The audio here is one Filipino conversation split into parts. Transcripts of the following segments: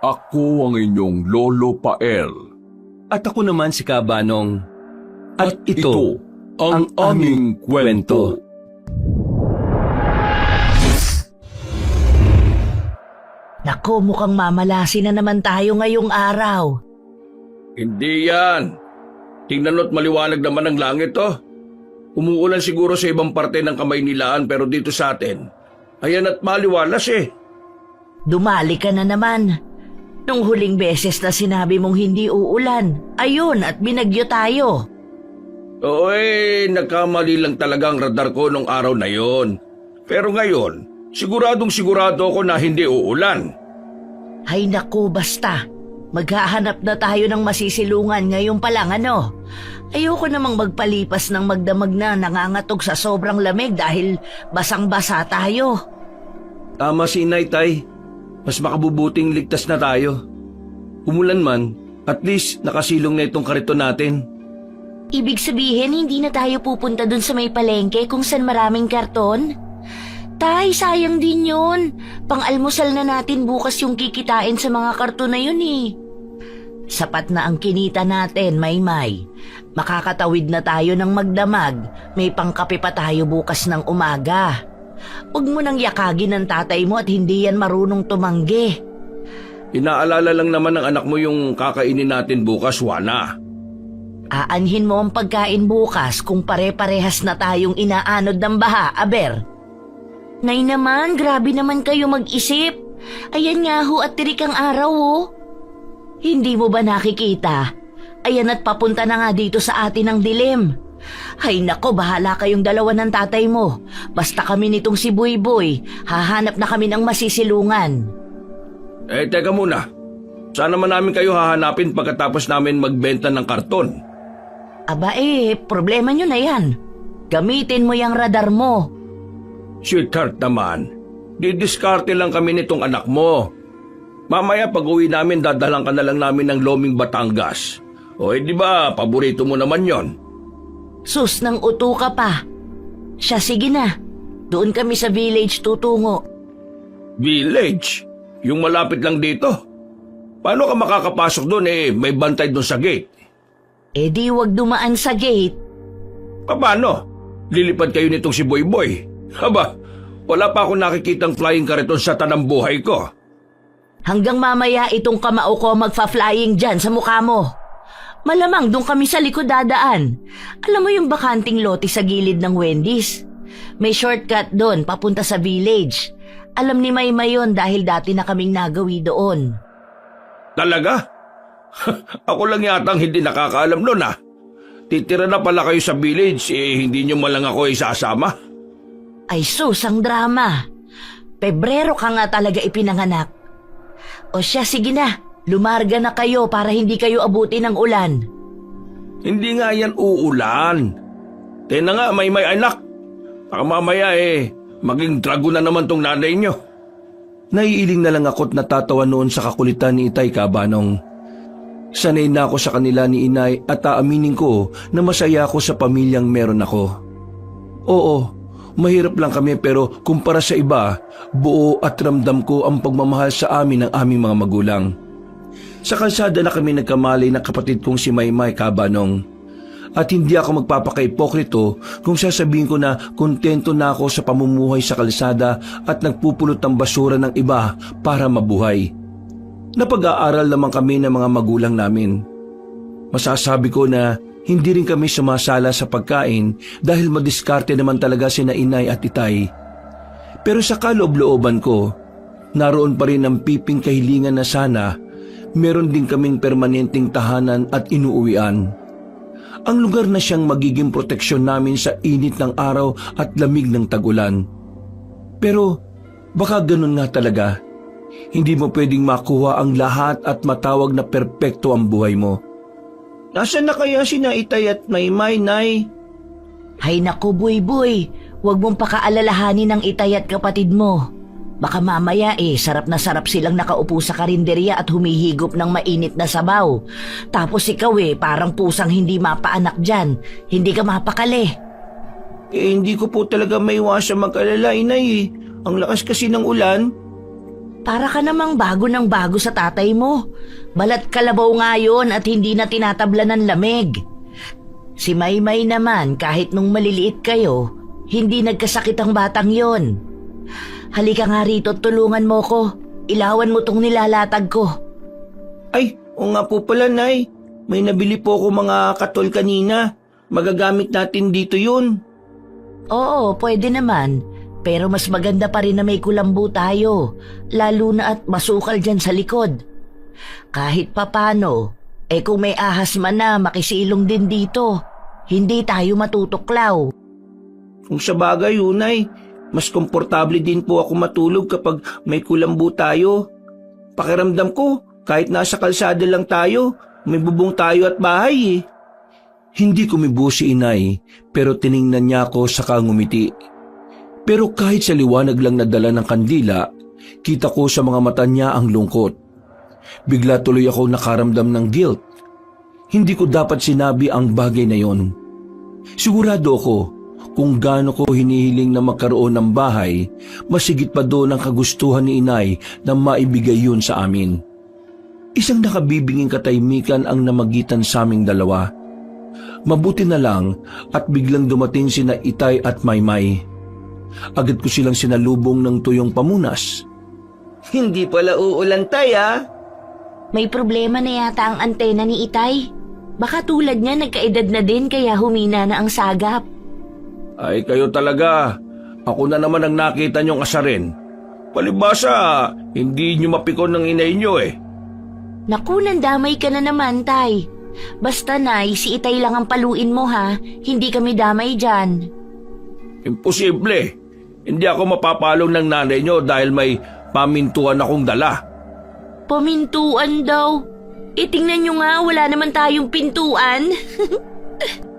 Ako ang inyong Lolo Pael. At ako naman si Kabanong. At ito ang aming kwento. Nako, mukhang mamalasin na naman tayo ngayong araw. Hindi yan. Tingnan mo't maliwanag naman ang langit, oh. Umuulan siguro sa ibang parte ng Kamaynilaan pero dito sa atin, ayan at maliwalas eh. Dumali ka na naman. Nung huling beses na sinabi mong hindi uulan, ayun at binagyo tayo. Oo nagkamali lang talaga ang radar ko nung araw na yon. Pero ngayon, siguradong sigurado ako na hindi uulan. Ay naku, basta. Maghahanap na tayo ng masisilungan ngayon pa lang, ano? Ayoko namang magpalipas ng magdamag na nangangatog sa sobrang lamig dahil basang-basa tayo. Tama si Inay, Tay. Mas makabubuting ligtas na tayo. Umulan man, at least nakasilong na itong kariton natin. Ibig sabihin, hindi na tayo pupunta dun sa may palengke kung saan maraming karton? Tay, sayang din yun. Pang-almusal na natin bukas yung kikitain sa mga karton na yun eh. Sapat na ang kinita natin, Maymay. Makakatawid na tayo ng magdamag. May pangkape pa tayo bukas ng umaga. Huwag mo nang yakagin ng tatay mo at hindi yan marunong tumanggi. Inaalala lang naman ng anak mo yung kakainin natin bukas, Juana. Aanhin mo ang pagkain bukas kung pare-parehas na tayong inaanod ng baha, aber. Nay naman, grabe naman kayo mag-isip. Ayan nga ho at tirik ang araw ho. Hindi mo ba nakikita? Ayan at papunta na nga dito sa atin ang dilim. Ay nako, bahala kayong dalawa ng tatay mo. Basta kami nitong si Boy-Boy, hahanap na kami ng masisilungan. Teka muna. Saan naman namin kayo hahanapin pagkatapos namin magbenta ng karton? Aba problema nyo na yan. Gamitin mo yung radar mo. Sweetheart naman, didiskarte lang kami nitong anak mo. Mamaya pag-uwi namin, dadalang ka na lang namin ng Loming Batangas. O di ba, paborito mo naman yon. Sus, nang uto ka pa. Siya, sige na. Doon kami sa village tutungo. Village? Yung malapit lang dito? Paano ka makakapasok doon may bantay doon sa gate? Di wag dumaan sa gate. Paano? Lilipad kayo nitong si Boy-Boy. Haba, wala pa akong nakikitang flying kariton sa tanang buhay ko. Hanggang mamaya itong kamao ko magfa-flying dyan sa mukha mo. Malamang doon kami sa likod dadaan. Alam mo yung bakanting lote sa gilid ng Wendy's? May shortcut doon papunta sa village. Alam ni Maymay yun dahil dati na kaming nagawi doon. Talaga? Ako lang yatang hindi nakakaalam nun ah. Titira na pala kayo sa village hindi nyo malang ako isasama. Ay sus, ang drama. Pebrero ka nga talaga ipinanganak. O siya, sige na. Lumarga na kayo para hindi kayo abutin ng ulan. Hindi nga yan uulan. Tena nga, may anak. Baka mamaya maging drago na naman tong nanay nyo. Naiiling na lang ako't natatawa noon sa kakulitan ni Itay, Kabanong. Sanay na ako sa kanila ni Inay at aaminin ko na masaya ako sa pamilyang meron ako. Oo, mahirap lang kami pero kumpara sa iba, buo at ramdam ko ang pagmamahal sa amin ng aming mga magulang. Sa kalsada na kami nagkamali ng kapatid kong si Maymay, Kabanong. At hindi ako magpapaka-ipokrito kung sasabihin ko na kontento na ako sa pamumuhay sa kalsada at nagpupulot ng basura ng iba para mabuhay. Napag-aaral naman kami ng mga magulang namin. Masasabi ko na hindi rin kami sumasala sa pagkain dahil madiskarte naman talaga sina Inay at Itay. Pero sa kaloob-looban ko, naroon pa rin ang piping kahilingan na sana meron din kaming permanenteng tahanan at inuuwian. Ang lugar na siyang magiging proteksyon namin sa init ng araw at lamig ng tag-ulan. Pero baka ganun nga talaga. Hindi mo pwedeng makuha ang lahat at matawag na perpekto ang buhay mo. Nasaan na kaya sina Itay at Maymay, Nay? Hay naku, Boy-Boy. Huwag mong pakaalalahanin ng Itay at kapatid mo. Baka mamaya sarap na sarap silang nakaupo sa karinderya at humihigop ng mainit na sabaw. Tapos ikaw parang pusang hindi mapaanak dyan. Hindi ka mapakali. Hindi ko po talaga maiwasang mag-alala, Inay. Ang lakas kasi ng ulan. Para ka namang bago ng bago sa tatay mo. Balat kalabaw nga yun at hindi na tinatabla ng lamig. Si Maymay naman kahit nung maliliit kayo, hindi nagkasakit ang batang yon. Halika nga rito at tulungan mo ko. Ilawan mo tong nilalatag ko. Ay, o nga po pala, Nay. May nabili po ako mga katol kanina. Magagamit natin dito yun. Oo, pwede naman. Pero mas maganda pa rin na may kulambu tayo. Lalo na at masukal dyan sa likod. Kahit papano, kung may ahas man na makisilong din dito, hindi tayo matutuklaw. Kung sa bagay, Nay, mas komportable din po ako matulog kapag may kulambu tayo. Pakiramdam ko, kahit nasa kalsada lang tayo, may bubong tayo at bahay eh. Hindi kumibo si Inay, pero tiningnan niya ako saka ngumiti. Pero kahit sa liwanag lang na dala ng kandila, kita ko sa mga mata niya ang lungkot. Bigla tuloy ako nakaramdam ng guilt. Hindi ko dapat sinabi ang bagay na yon. Sigurado ako, kung gaano ko hinihiling na magkaroon ng bahay, masigit pa doon ang kagustuhan ni Inay na maibigay yun sa amin. Isang nakabibinging katahimikan ang namagitan sa aming dalawa. Mabuti na lang at biglang dumating sina Itay at Maymay. Agad ko silang sinalubong ng tuyong pamunas. Hindi pala uulan, Tay, ah. May problema na yata ang antena ni Itay. Baka tulad niya nagkaedad na din kaya humina na ang sagap. Ay kayo talaga. Ako na naman ang nakita niyong asarin. Palibasa, hindi niyo mapikon ng inay niyo eh. Naku, nandamay ka na naman, Tay. Basta, Nay, si Itay lang ang paluin mo, ha? Hindi kami damay dyan. Imposible. Hindi ako mapapalong ng nanay niyo dahil may pamintuan akong dala. Pamintuan daw. Tingnan nyo nga, wala naman tayong pintuan.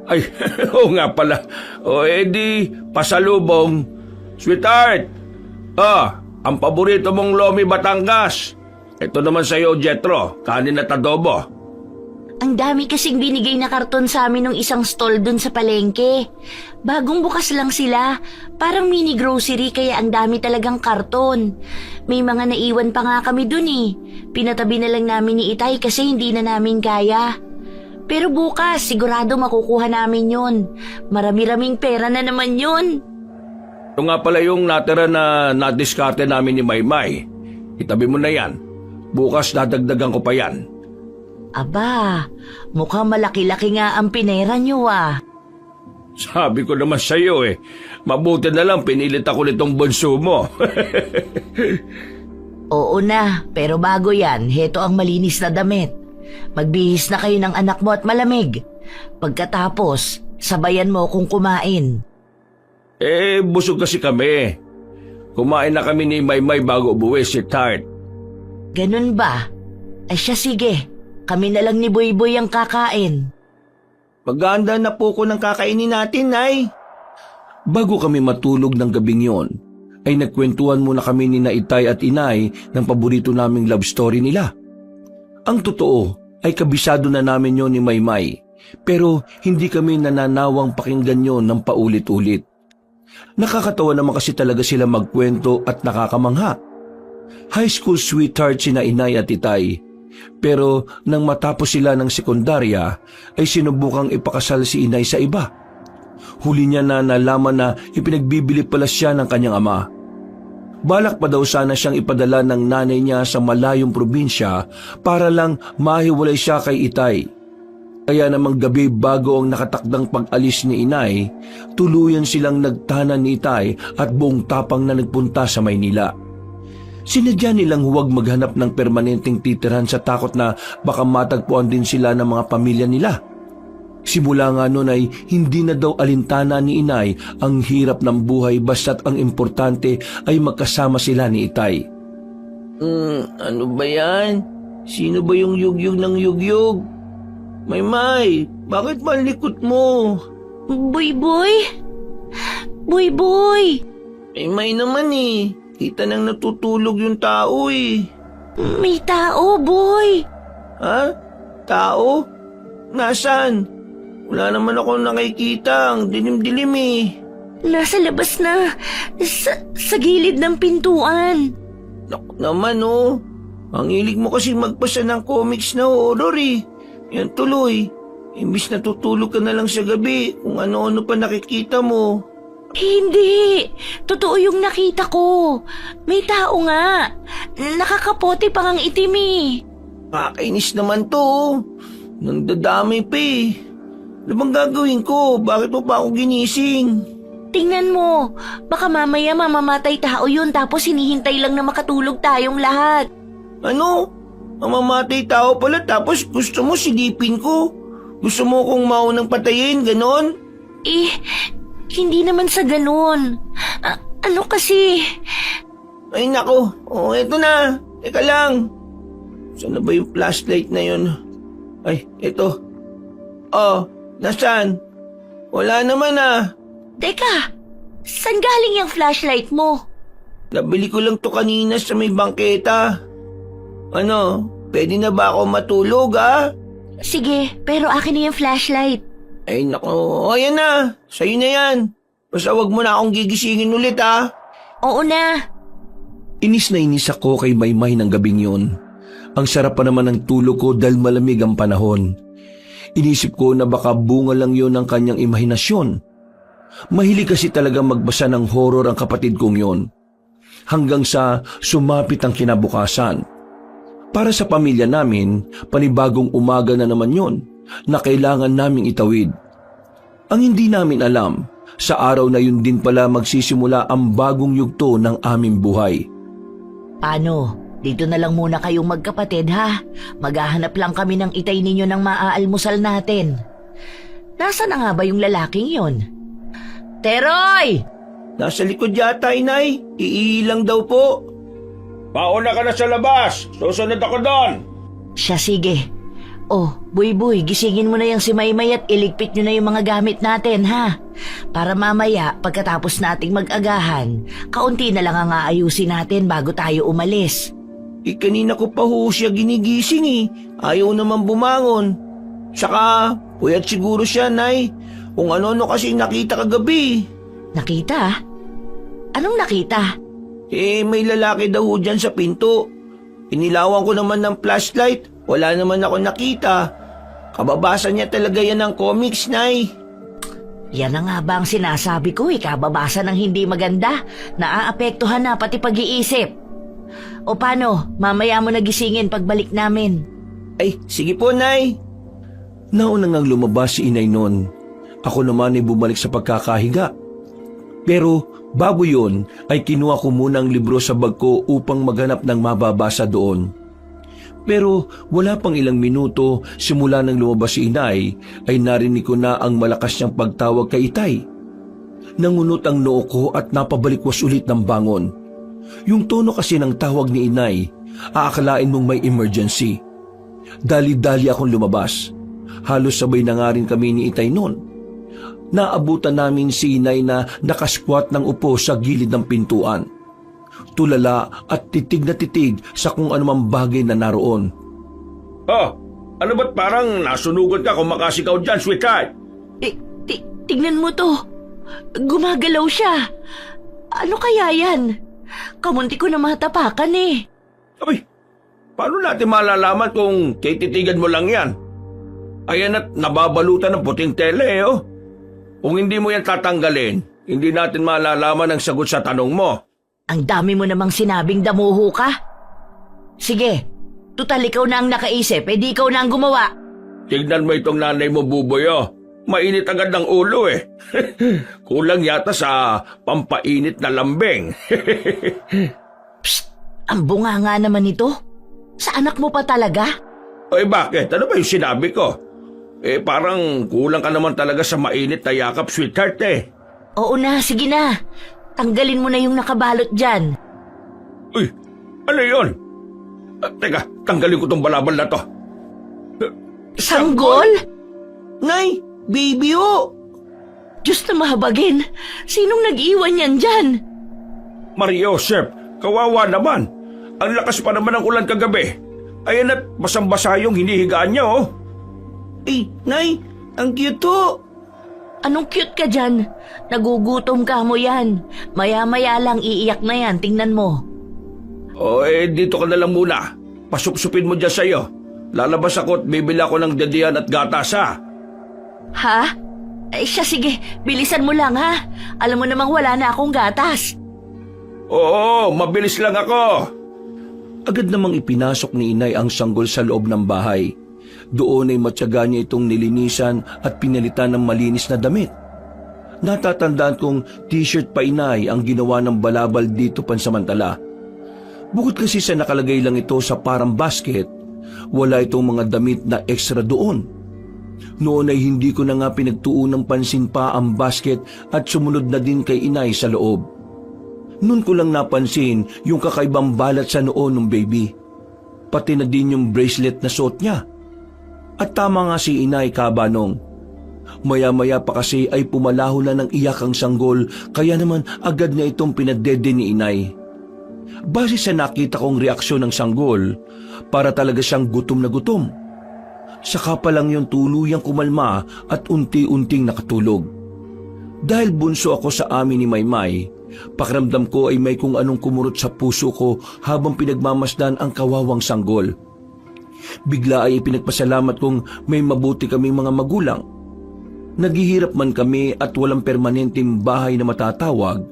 Ay, oo nga pala. O edi, pasalubong. Sweetheart! Ang paborito mong Lomi Batangas. Ito naman sa'yo, Jetro, kanin at adobo. Ang dami kasing binigay na karton sa amin ng isang stall dun sa palengke. Bagong bukas lang sila. Parang mini grocery kaya ang dami talagang karton. May mga naiwan pa nga kami dun eh. Pinatabi na lang namin ni Itay kasi hindi na namin kaya. Pero bukas, sigurado makukuha namin yun. Marami-raming pera na naman yun. Ito nga pala yung natira na nadiskarte namin ni Maymay. Itabi mo na yan. Bukas dadagdagan ko pa yan. Aba, mukhang malaki-laki nga ang pinera nyo ah. Sabi ko naman sa'yo eh. Mabuti na lang pinilit ako nitong bunso mo. Oo na, pero bago yan, heto ang malinis na damit. Magbihis na kayo ng anak mo at malamig. Pagkatapos, sabayan mo kung kumain. Busog kasi kami. Kumain na kami ni Maymay bago ubuwi si Tart. Ganun ba? Ay siya sige, kami na lang ni Boyboy ang kakain. Maganda na po ko ng kakainin natin, Nay. Bago kami matulog ng gabing yon, ay nagkwentuhan muna kami ni na Itay at Inay ng paborito naming love story nila. Ang totoo ay kabisado na namin yon ni Maymay, pero hindi kami nananawang pakinggan yon ng paulit-ulit. Nakakatawa naman kasi talaga sila magkwento at nakakamangha. High school sweetheart sina Inay at Itay, pero nang matapos sila ng sekundarya ay sinubukang ipakasal si Inay sa iba. Huli niya na nalaman na ipinagbibili pala siya ng kanyang ama. Balak pa daw sana siyang ipadala ng nanay niya sa malayong probinsya para lang mahiwalay siya kay Itay. Kaya namang gabi bago ang nakatakdang pag-alis ni Inay, tuluyan silang nagtanan ni Itay at buong tapang na nagpunta sa Maynila. Sinadya nilang huwag maghanap ng permanenteng titirahan sa takot na baka matagpuan din sila ng mga pamilya nila. Simula nga noon ay hindi na daw alintana ni Inay ang hirap ng buhay basta't ang importante ay magkasama sila ni Itay. Ano ba yan? Sino ba yung yugyug ng yugyug? Maymay, bakit malikot mo? Boyboy? Boyboy! Maymay naman eh. Kita nang natutulog yung tao eh. May tao, boy! Ha? Tao? Nasaan? Wala naman ako nakikita. Ang dilim-dilim eh. Nasa labas na. Sa gilid ng pintuan. Naku naman oh. Ang hilig mo kasi magbasa ng comics na horror eh. Yan tuloy. Imbis na tutulog ka na lang sa gabi kung ano-ano pa nakikita mo. Hindi. Totoo yung nakita ko. May tao nga. Nakakapote pa ngang itim eh. Kakainis naman to oh. Nandadamay pa eh. Ano bang gagawin ko? Bakit mo pa ako ginising? Tingnan mo. Baka mamaya mamamatay tao yun tapos hinihintay lang na makatulog tayong lahat. Ano? Mamamatay tao pala tapos gusto mo silipin ko? Gusto mo kong maunang patayin, ganon? Eh, hindi naman sa ganun. Ano kasi? Ay nako, eto na. Teka lang. Saan na ba yung flashlight na yun? Ay, eto. Nasaan? Wala naman ah. Teka, saan galing yung flashlight mo? Nabili ko lang to kanina sa may bangketa. Ano, pwede na ba ako matulog ah? Sige, pero akin na yung flashlight. Ay nako, ayan na. Sa'yo na yan. Basta wag mo na akong gigisingin ulit ah. Oo na. Inis na inis ako kay Maymay ng gabing yun. Ang sarap pa naman ng tulog ko dahil malamig ang panahon. Inisip ko na baka bunga lang yun ng kanyang imahinasyon. Mahilig kasi talaga magbasa ng horror ang kapatid kong yun. Hanggang sa sumapit ang kinabukasan. Para sa pamilya namin, panibagong umaga na naman yun na kailangan naming itawid. Ang hindi namin alam, sa araw na yun din pala magsisimula ang bagong yugto ng aming buhay. Paano? Dito na lang muna kayong magkapatid ha. Maghahanap lang kami ng itay ninyo ng maaalmusal natin. Nasaan na nga ba yung lalaking yon? Teroy! Nasa likod yata, inay. Iilang daw po. Pauna ka na sa labas. Susunod ako doon. Siya sige. Oh, Buy-Buy, gisingin mo na yung si Maymay at iligpit nyo na yung mga gamit natin, ha? Para mamaya, pagkatapos nating mag-agahan, kaunti na lang ang aayusin natin bago tayo umalis. Kanina ko pa ho siya ginigising eh. Ayaw naman bumangon. Saka, puyat siguro siya, nay. Kung ano-ano kasi nakita kagabi. Nakita? Anong nakita? May lalaki daw ho dyan sa pinto. Inilawan ko naman ng flashlight. Wala naman ako nakita. Kababasa niya talaga yan ng comics, nay. Yan na nga ba ang sinasabi ko kababasa ng hindi maganda. Naaapektuhan na pati pag-iisip. O paano, mamaya mo nagisingin pagbalik namin. Ay, sige po, nay. Nauna ngang lumabas si inay nun. Ako naman ay bumalik sa pagkakahiga. Pero bago yun ay kinuha ko muna ang libro sa bag ko upang maghanap ng mababasa doon. Pero wala pang ilang minuto simula nang lumabas si inay ay narinig ko na ang malakas niyang pagtawag kay Itay. Nangunot ang noo ko at napabalikwas ulit ng bangon. Yung tono kasi ng tawag ni inay, aakalain mong may emergency. Dali-dali akong lumabas. Halos sabay na nga rin kami ni Itay noon. Naabutan namin si inay na nakasquat ng upo sa gilid ng pintuan. Tulala at titig na titig sa kung anumang bagay na naroon. Ano ba't parang nasunugan ka kung makasikaw dyan, sweetheart? Tignan mo to. Gumagalaw siya. Ano kaya yan? Kamunti ko na matapakan eh. Abay, paano natin malalaman kung tititigan mo lang yan? Ayan at nababalutan ng puting tele oh. Kung hindi mo yan tatanggalin, hindi natin malalaman ang sagot sa tanong mo. Ang dami mo namang sinabing damuho ka. Sige, tutal ikaw na ang nakaisip, di ikaw na ang gumawa. Tignan mo itong nanay mo, Buboy, oh. Mainit agad ng ulo eh. Kulang yata sa pampainit na lambing. Psst, ang bunga nga naman ito. Sa anak mo pa talaga? Oy, bakit? Ano ba yung sinabi ko? Parang kulang ka naman talaga sa mainit na yakap, sweetheart eh. Oo na, sige na. Tanggalin mo na yung nakabalot dyan. Uy, ano yun? Teka, tanggalin ko tong balabal na to. Sanggol? Nay, baby oh! Diyos na mahabagin. Sinong nag-iwan yan dyan? Mario, Joseph, kawawa naman. Ang lakas pa naman ng ulan kagabi. Ayan at basang-basa yung hinihigaan niya oh. Nay, ang cute to. Anong cute ka dyan? Nagugutom ka mo yan. Maya-maya lang iiyak na yan, tingnan mo. O dito ka na lang muna. Pasupsupin mo dyan sa'yo. Lalabas ako at bibili ako ng dadian at gatas ha. Ha? Siya sige, bilisan mo lang ha. Alam mo namang wala na akong gatas. Oo, mabilis lang ako. Agad namang ipinasok ni inay ang sanggol sa loob ng bahay. Doon ay matyaga niya itong nilinisan at pinalitan ng malinis na damit. Natatandaan kong t-shirt pa inay ang ginawa ng balabal dito pansamantala. Bukod kasi sa nakalagay lang ito sa parang basket, wala itong mga damit na extra doon. Noon ay hindi ko na nga pinagtuon ng pansin pa ang basket at sumunod na din kay inay sa loob. Noon ko lang napansin yung kakaibang balat sa noo ng baby. Pati na din yung bracelet na suot niya. At tama nga si inay Kabanong. Maya-maya pa kasi ay pumalaho na ng iyak ang sanggol kaya naman agad na itong pinadede ni inay. Base sa nakita kong reaksyon ng sanggol, para talaga siyang gutom na gutom. Saka pa lang yung tuluyang kumalma at unti-unting nakatulog. Dahil bunso ako sa amin ni Maymay, pakiramdam ko ay may kung anong kumurot sa puso ko habang pinagmamasdan ang kawawang sanggol. Bigla ay pinagpasalamat kong may mabuti kaming mga magulang. Naghihirap man kami at walang permanenteng bahay na matatawag,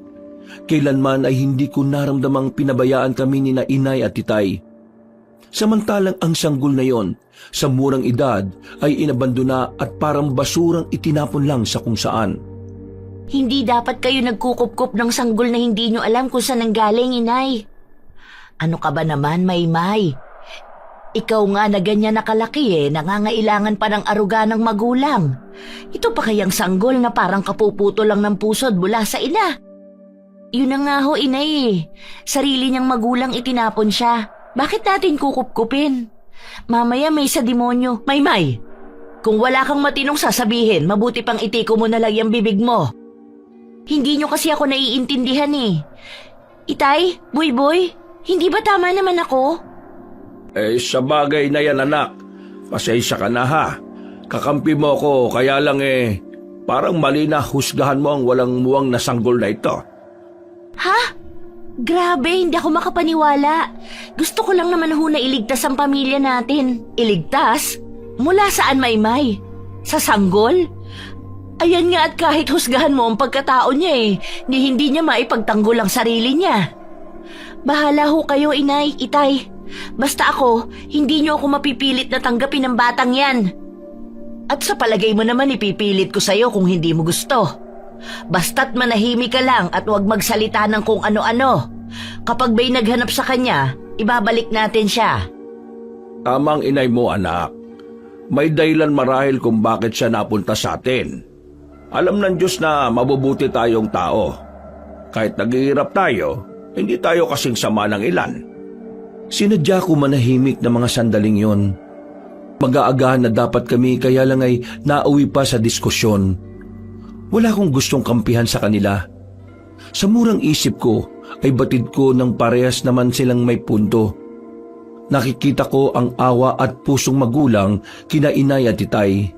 kailanman ay hindi ko naramdamang pinabayaan kami ni na inay at titay. Samantalang ang sanggol na yon, sa murang edad, ay inabandona at parang basurang itinapon lang sa kung saan. Hindi dapat kayo nagkukup-kup ng sanggol na hindi nyo alam kung saan nanggaling, inay. Ano ka ba naman, Maymay? Ikaw nga na ganyan nakalaki nangangailangan pa ng aruga ng magulang. Ito pa kayang sanggol na parang kapuputo lang ng pusod mula sa ina. Yun na nga ho, inay. Sarili niyang magulang itinapon siya. Bakit natin kukup-kupin? Mamaya may sa demonyo. Maymay, kung wala kang matinong sasabihin, mabuti pang itiko mo na lang yung bibig mo. Hindi nyo kasi ako naiintindihan Itay, Boy, hindi ba tama naman ako? Sa bagay na yan anak, pasensya ka na ha. Kakampi mo ako kaya lang parang mali na husgahan mo ang walang muwang na sanggol na ito. Ha? Grabe, hindi ako makapaniwala. Gusto ko lang naman na iligtas ang pamilya natin. Iligtas? Mula saan, Maymay? Sa sanggol? Ayan nga at kahit husgahan mo ang pagkatao niya hindi niya maipagtanggol ang sarili niya. Bahala ho kayo, inay, itay. Basta ako, hindi niyo ako mapipilit na tanggapin ang batang yan. At sa palagay mo naman ipipilit ko sa'yo kung hindi mo gusto. Basta't manahimik ka lang at huwag magsalita ng kung ano-ano. Kapag may naghanap sa kanya, ibabalik natin siya. Tamang inay mo anak. May dahilan marahil kung bakit siya napunta sa atin. Alam ng Diyos na mabubuti tayong tao. Kahit naghihirap tayo, hindi tayo kasing sama ng ilan. Sinadya ko manahimik na mga sandaling yon. Mag-aagahan na dapat kami kaya lang ay nauwi pa sa diskusyon. Wala akong gustong kampihan sa kanila. Sa murang isip ko ay batid ko ng parehas naman silang may punto. Nakikita ko ang awa at pusong magulang kina inay at titay.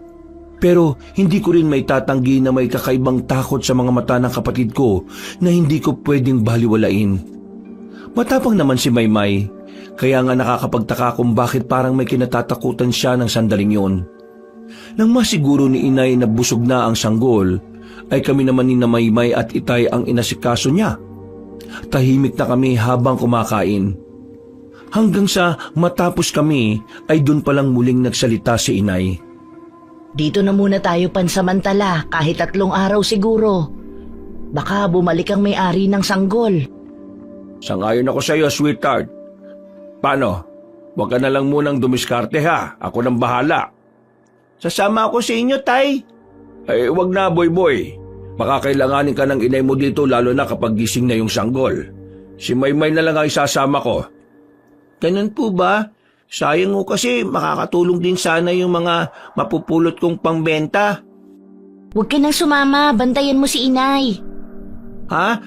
Pero hindi ko rin may tatanggi na may kakaibang takot sa mga mata ng kapatid ko na hindi ko pwedeng baliwalain. Matapang naman si Maymay, kaya nga nakakapagtaka kung bakit parang may kinatatakutan siya ng sandaling yon. Nang masiguro ni inay na busog na ang sanggol, ay kami naman ni na Maymay at itay ang inasikaso niya. Tahimik na kami habang kumakain. Hanggang sa matapos kami ay dun palang muling nagsalita si inay. Dito na muna tayo pansamantala kahit 3 araw siguro. Baka bumalik ang may-ari ng sanggol. Sangayon ako sa iyo, sweetheart. Paano? Huwag ka na lang munang dumiskarte ha. Ako nang bahala. Sasama ako sa inyo, tay. Wag na, boy. Baka kailanganin ka ng inay mo dito lalo na kapag gising na yung sanggol. Si Maymay na lang ang isasama ko. Ganun po ba? Sayang ko kasi makakatulong din sana yung mga mapupulot kong pangbenta. Huwag ka nang sumama, bantayan mo si inay. Ha?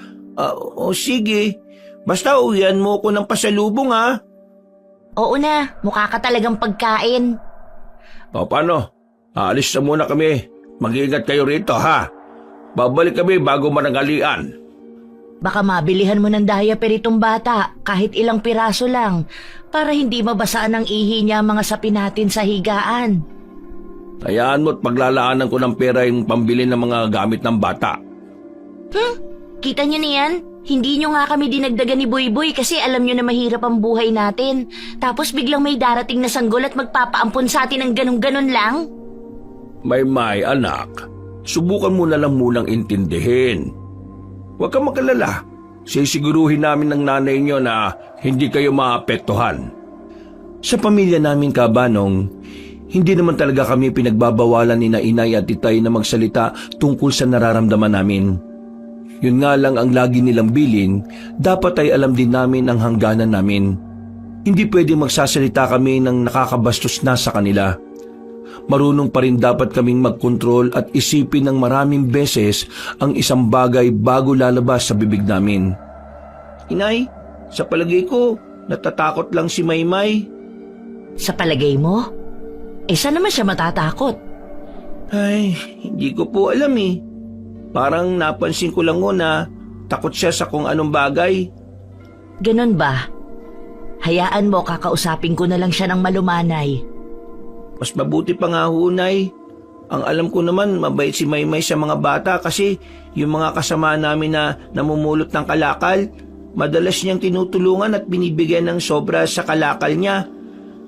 O sige. Basta uwian mo ko ng pasalubong ha. Oo na, mukha ka talagang pagkain. O paano? Aalis na muna kami. Mag-iingat kayo rito ha. Babalik kami bago manangalian. Baka mabilihan mo ng diaper itong bata, kahit ilang piraso lang, para hindi mabasaan ng ihi niya ang mga sapin natin sa higaan. Hayaan mo at paglalaanan ko ng pera yung pambili ng mga gamit ng bata. Kita niyo niyan? Hindi niyo nga kami dinagdagan ni Boy kasi alam niyo na mahirap ang buhay natin. Tapos biglang may darating na sanggol at magpapaampon sa atin ng ganun-ganun lang? Maymay, anak, subukan mo na lang munang intindihin. Huwag kang magalala. Sisiguruhin namin ng nanay niyo na hindi kayo maapektuhan. Sa pamilya namin, Kabanong, hindi naman talaga kami pinagbabawalan ni na inay at itay na magsalita tungkol sa nararamdaman namin. Yun nga lang ang lagi nilang bilin, dapat ay alam din namin ang hangganan namin. Hindi pwedeng magsasalita kami ng nakakabastos na sa kanila. Marunong pa rin dapat kaming magkontrol at isipin ng maraming beses ang isang bagay bago lalabas sa bibig namin. Inay, sa palagay ko, natatakot lang si Maymay. Sa palagay mo? Saan naman siya matatakot? Ay, hindi ko po alam eh. Parang napansin ko lang na takot siya sa kung anong bagay. Ganun ba? Hayaan mo, kakausapin ko na lang siya ng malumanay. Mas mabuti pa nga ho, Nay. Ang alam ko naman, mabait si Maymay sa mga bata kasi yung mga kasama namin na namumulot ng kalakal, madalas niyang tinutulungan at binibigyan ng sobra sa kalakal niya.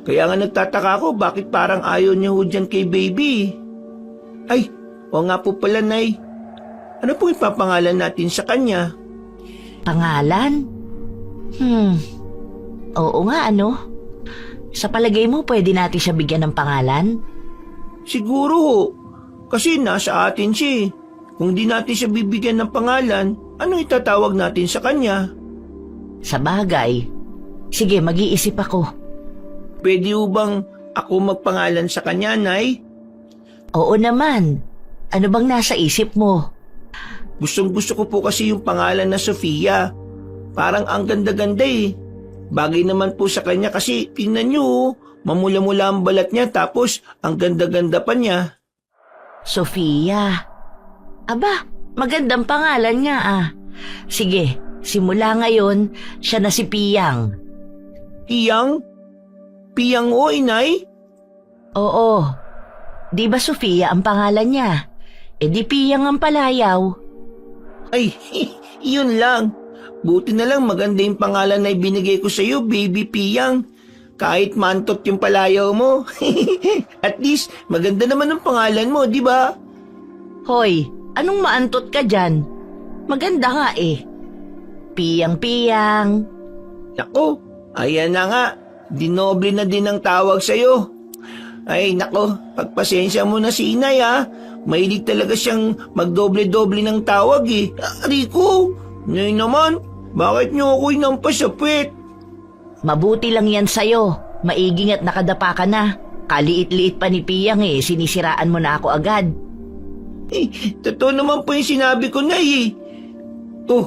Kaya nga nagtataka ko bakit parang ayaw niya ho dyan kay baby. Ay, o nga po pala, Nay. Ano po ipapangalan natin sa kanya? Pangalan? Oo nga, ano? Sa palagay mo, pwede natin siya bigyan ng pangalan? Siguro ho. Kasi nasa atin siya eh. Kung di natin siya bibigyan ng pangalan, anong itatawag natin sa kanya? Sa bagay. Sige, mag-iisip ako. Pwede ho bang ako magpangalan sa kanya, Nay? Oo naman. Ano bang nasa isip mo? Gustong-gusto ko po kasi yung pangalan na Sofia. Parang ang ganda-ganda eh. Bagay naman po sa kanya kasi tingnan niyo, mamula-mula ang balat niya tapos ang ganda-ganda pa niya. Sofia. Aba, magandang pangalan nga ah. Sige, simula ngayon, siya na si Piyang. Piyang? Piyang o, Inay? Oo. Di ba Sofia ang pangalan niya? Di Piyang ang palayaw. Ay, yun lang. Buti na lang maganda yung pangalan na ibinigay ko sa iyo, Baby Piyang. Kahit mantot yung palayaw mo. At least, maganda naman ang pangalan mo, di ba? Hoy, anong maantot ka dyan? Maganda nga eh. Piyang-piyang. Nako, ayan na nga. Dinoble na din ang tawag sa iyo. Ay, nako, pagpasensya mo na si Inay ha. Mahilig talaga siyang magdoble-doble ng tawag eh. Rico, ngayon naman, bakit niyo ako inampasapit? Mabuti lang yan sa'yo. Maiging at nakadapa ka na. Kaliit-liit pa ni Piyang eh, sinisiraan mo na ako agad. Totoo naman po yung sinabi ko, Nay eh. Oh,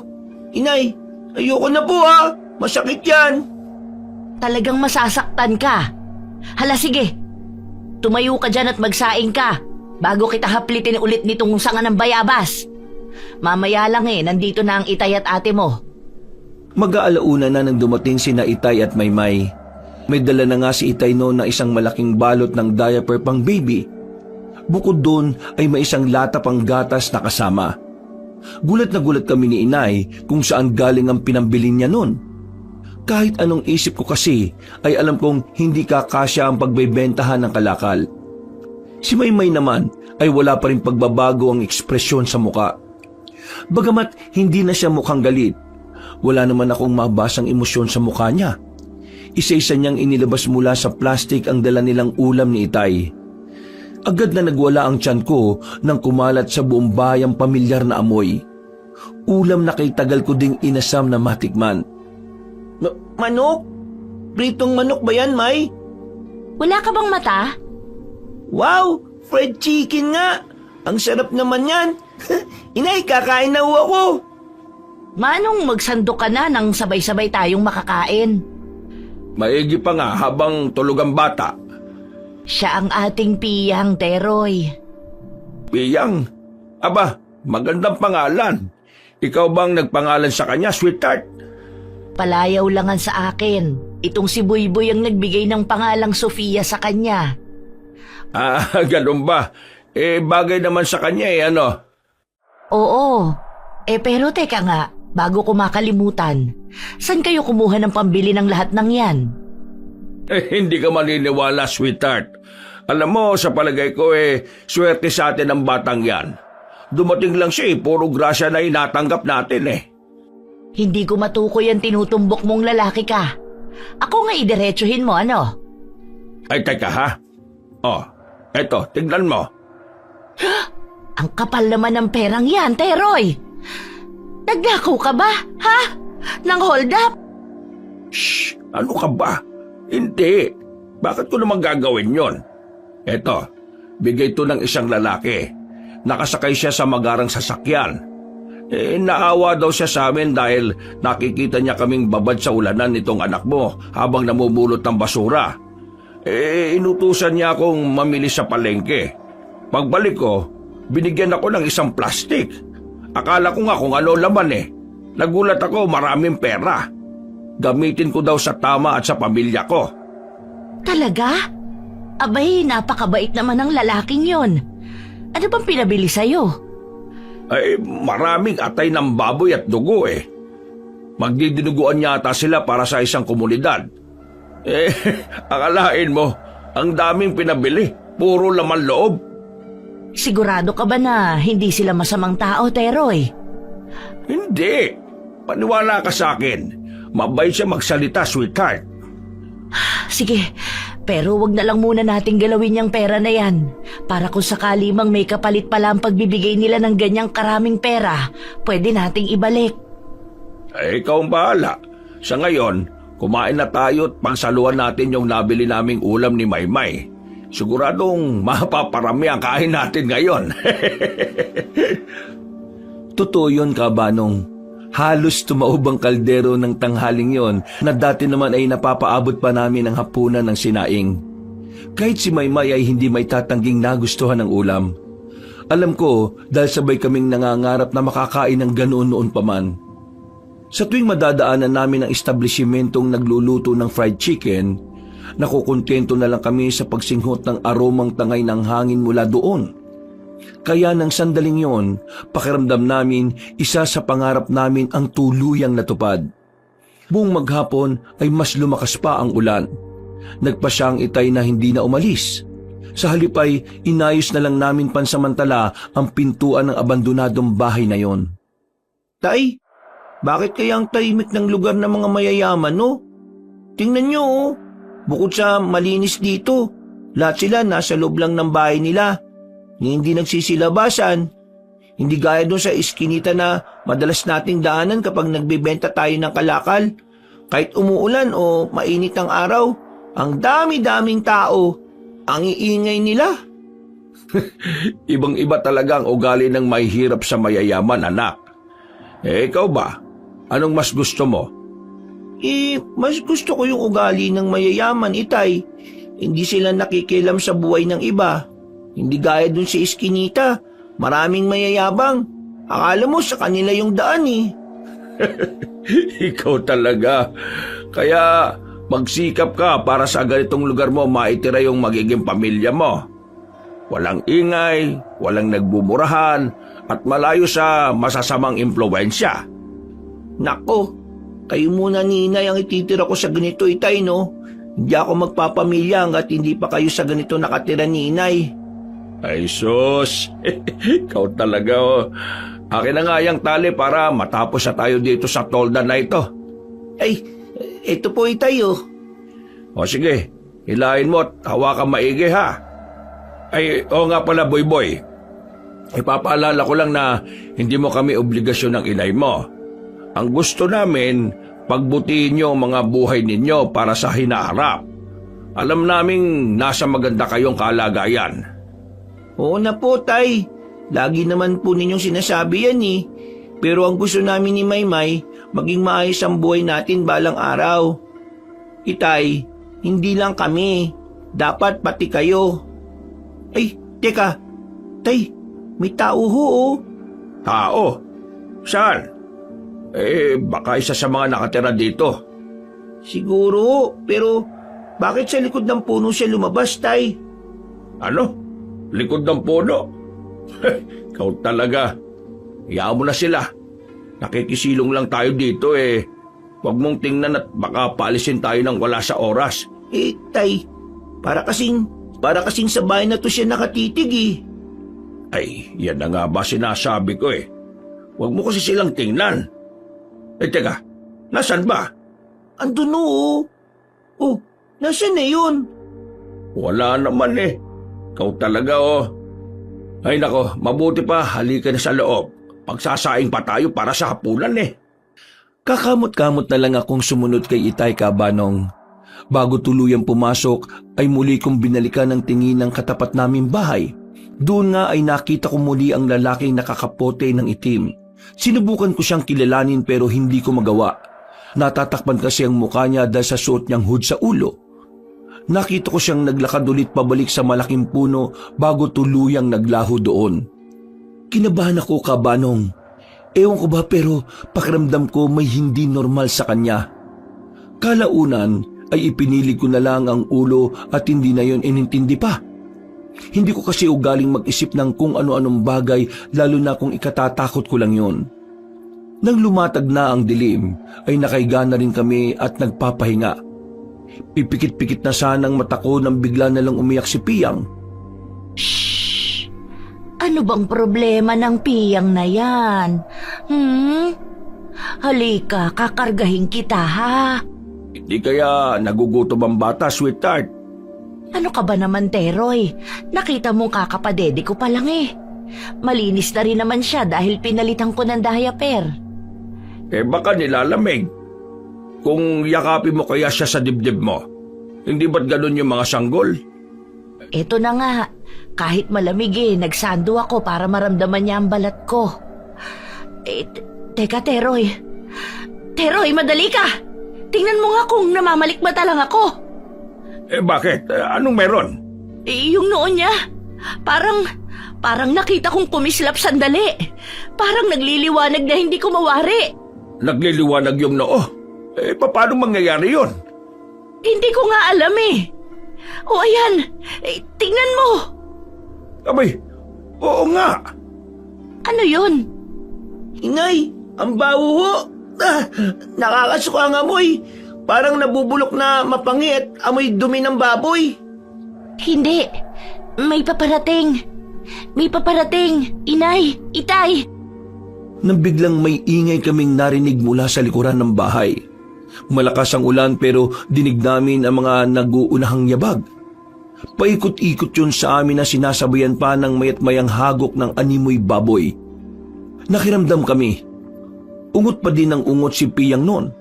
Inay, ayoko na po ha. Masakit yan. Talagang masasaktan ka. Hala sige, tumayo ka dyan at magsaing ka bago kita haplitin ulit nitong sanga ng bayabas. Mamaya lang eh, nandito na ang itay at ate mo. Mag-aalauna na nang dumating sina Itay at Maymay. May dala na nga si Itay noon na isang malaking balot ng diaper pang baby. Bukod doon ay may isang lata pang gatas na kasama. Gulat na gulat kami ni Inay kung saan galing ang pinambili niya noon. Kahit anong isip ko kasi ay alam kong hindi kakasya ang pagbebentahan ng kalakal. Si Maymay naman ay wala pa rin pagbabago ang ekspresyon sa muka. Bagamat hindi na siya mukhang galit, wala naman akong mabasang emosyon sa mukha niya. Isa-isa niyang inilabas mula sa plastik ang dala nilang ulam ni Itay. Agad na nagwala ang tiyan ko nang kumalat sa buong bayang pamilyar na amoy. Ulam na kay tagal ko ding inasam na matikman. Manok? Pritong manok ba yan, May? Wala ka bang mata? Wow! Fried chicken nga! Ang sarap naman yan! Inay, kakain na ako! Manong magsandok ka na nang sabay-sabay tayong makakain. Maigi pa nga habang tulog ang bata. Siya ang ating Piyang, Teroy. Piyang? Aba, magandang pangalan. ikaw bang nagpangalan sa kanya, sweetheart? Palayaw langan sa akin. Itong si Buyboy ang nagbigay ng pangalang Sofia sa kanya. Ah, ganun ba? Bagay naman sa kanya ano? Oo. Pero teka nga, bago ko makalimutan, saan kayo kumuha ng pambili ng lahat ng yan? Hindi ka maniniwala, sweetheart. Alam mo, sa palagay ko swerte sa atin ang batang yan. Dumating lang siya puro grasya na inatanggap natin Hindi ko matukoy ang tinutumbok mong lalaki ka. Ako nga idiretsuhin mo, ano? Ay, teka ha? Oh, eto, tignan mo. Ang kapal naman ng perang yan, Teroy! Nagnakaw ka ba, ha? Nang hold up? Shh! Ano ka ba? Hindi. Bakit ko naman gagawin yon? Eto, bigay to ng isang lalaki. Nakasakay siya sa magarang sasakyan. Naawa daw siya sa amin dahil nakikita niya kaming babad sa ulanan nitong anak mo habang namumulot ng basura. Inutusan niya akong mamili sa palengke. Pagbalik ko, binigyan ako ng isang plastic. Akala ko nga kung ano laman Nagulat ako, maraming pera. Gamitin ko daw sa tama at sa pamilya ko. Talaga? Abay, napakabait naman ng lalaking yon. Ano bang pinabili sa'yo? Maraming atay ng baboy at dugo Magdidinuguan yata sila para sa isang komunidad. Akalain mo, ang daming pinabili, puro laman loob. Sigurado ka ba na hindi sila masamang tao, Teroy? Hindi. Paniwala ka sa akin. Mabait siya magsalita, sweetheart. Sige, pero wag na lang muna nating galawin yung pera na yan. Para kung sakali mang may kapalit pala ang pagbibigay nila ng ganyang karaming pera, pwede nating ibalik. Ikaw ang bahala. Sa ngayon, kumain na tayo at pangsaluhan natin yung nabili naming ulam ni Maymay. Siguradong mapaparami ang kain natin ngayon. Totoo yun, Kabanong. Halos tumaob ang kaldero ng tanghaling yon na dati naman ay napapaabot pa namin ang hapunan ng sinaing. Kahit si Maymay ay hindi may tatangging nagustuhan ng ulam. Alam ko dahil sabay kaming nangangarap na makakain ng ganoon noon pa man. Sa tuwing madadaanan namin ang establishmentong nagluluto ng fried chicken, nakukontento na lang kami sa pagsinghot ng aromang tangay ng hangin mula doon. Kaya nang sandaling yon, pakiramdam namin isa sa pangarap namin ang tuluyang natupad. Buong maghapon ay mas lumakas pa ang ulan. Nagpa siyang Itay na hindi na umalis. Sa halip ay inayos na lang namin pansamantala ang pintuan ng abandonadong bahay na yon. Tay, bakit kaya ang tahimik ng lugar ng mga mayayaman, no? Tingnan nyo, bukod sa malinis dito, lahat sila nasa loob lang ng bahay nila. Hindi nagsisilabasan. Hindi gaya doon sa iskinita na madalas nating daanan kapag nagbebenta tayo ng kalakal. Kahit umuulan o mainit ang araw, ang dami-daming tao. Ang iingay nila. Ibang-iba talaga ang ugali ng mahihirap sa mayayaman, anak. Ikaw ba? Anong mas gusto mo? Mas gusto ko yung ugali ng mayayaman, Itay. Hindi sila nakikialam sa buhay ng iba. Hindi gaya dun sa iskinita, maraming mayayabang. Akala mo sa kanila yung daan Ikaw talaga. Kaya magsikap ka para sa ganitong lugar mo maitira yung magiging pamilya mo. Walang ingay, walang nagbuburahan, at malayo sa masasamang impluwensya. Nako, kayo muna ni Inay ang ititira ko sa ganito, Itay, no? Hindi ako magpapamilya hanggat hindi pa kayo sa ganito nakatira ni Inay. Ay sus, ikaw talaga Akin na nga yung tali para matapos na tayo dito sa tolda na ito. Ay, ito po Itay O sige, hilahin mo at hawakan maigi ha. Ay, oo nga pala Boy. Ipapaalala ko lang na hindi mo kami obligasyon ng inay mo. Ang gusto namin, pagbutihin niyo ang mga buhay ninyo para sa hinaharap. Alam naming nasa maganda kayong kalagayan. Oo na po, Tay. Lagi naman po ninyong sinasabi yan Pero ang gusto namin ni Maymay, maging maayos ang buhay natin balang araw. Itay, hindi lang kami. Dapat pati kayo. Ay, teka. Tay, may tao ho. Tao? Saan? Baka isa sa mga nakatira dito. Siguro, pero bakit sa likod ng puno siya lumabas, Tay? Ano? Likod ng puno? Ikaw talaga. Hayaan mo na sila. Nakikisilong lang tayo dito eh. Huwag mong tingnan at baka paalisin tayo ng wala sa oras. Tay, para kasing sa bahay na to siya nakatitig eh. Ay, yan na nga ba sinasabi ko eh. Huwag mo kasi silang tingnan. Teka, nasan ba? Andun oo. Oh, nasaan na yun? Wala naman eh. Ikaw talaga oh. Ay nako, mabuti pa halika na sa loob. Pagsasaing pa tayo para sa hapunan eh. Kakamot-kamot na lang akong sumunod kay Itay Kabanong. Bago tuluyang pumasok ay muli kong binalikan ng tingin ng katapat naming bahay. Doon nga ay nakita ko muli ang lalaking nakakapote ng itim. Sinubukan ko siyang kilalanin pero hindi ko magawa. Natatakpan kasi ang mukha niya dahil sa suot niyang hood sa ulo. Nakita ko siyang naglakad ulit pabalik sa malaking puno bago tuluyang naglaho doon. Kinabahan ako, Kabanong. Ewan ko ba pero pakiramdam ko may hindi normal sa kanya. Kalaunan ay ipinili ko na lang ang ulo at hindi na yon inintindi pa. Hindi ko kasi ugaling mag-isip ng kung ano-anong bagay lalo na kung ikatatakot ko lang yon. Nang lumatag na ang dilim ay nakahiga na rin kami at nagpapahinga. Pipikit-pikit na sanang mata ko nang bigla na lang umiyak si Piyang. Ano bang problema ng piyang na yan? Halika, kakargahin kita ha. Hindi kaya nagugutom ang bata, sweetheart? Ano ka ba naman, Teroy? Nakita mong kakapadede ko pa lang eh. Malinis na rin naman siya dahil pinalitan ko ng diaper. Baka nilalamig. Kung yakapin mo kaya siya sa dibdib mo, hindi ba't ganun yung mga sanggol? Eto na nga, kahit malamig nagsando ako para maramdaman niya ang balat ko. Teka, Teroy. Teroy, madali ka! Tingnan mo nga kung namamalikmata lang ako. Bakit? Anong meron? Yung noon niya, parang nakita kong kumislap sandali. Parang nagliliwanag na hindi ko mawari. Nagliliwanag yung noo? Paano mangyayari yun? Hindi ko nga alam eh. O ayan, tingnan mo. Abay, oo nga. Ano yun? Inay, ang baho ho. Nakakasuka ang amoy. Parang nabubulok na mapangit, amoy dumi ng baboy. Hindi, may paparating. May paparating, Inay, Itay. Nang biglang may ingay kaming narinig mula sa likuran ng bahay. Malakas ang ulan pero dinig namin ang mga nag-uunahang yabag. Paikot-ikot yun sa amin na sinasabayan pa ng mayat-mayang hagok ng animoy baboy. Nakiramdam kami. Ungot pa din ng ungot si Piyang noon.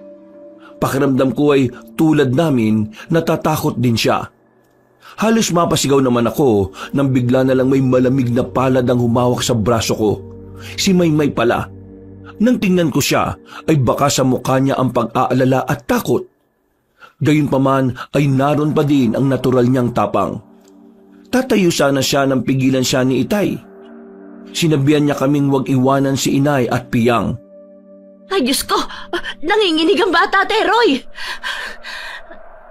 Pakiramdam ko ay tulad namin natatakot din siya. Halos mapasigaw naman ako nang bigla na lang may malamig na palad ang humawak sa braso ko. Si Maymay pala. Nang tingnan ko siya ay baka sa mukha niya ang pag-aalala at takot. Gayunpaman ay naroon pa din ang natural niyang tapang. Tatayo sana siya nang pigilan siya ni Itay. Sinabihan niya kaming huwag iwanan si Inay at Piyang. Ay, Diyos ko! Nanginginig ang bata, Teroy!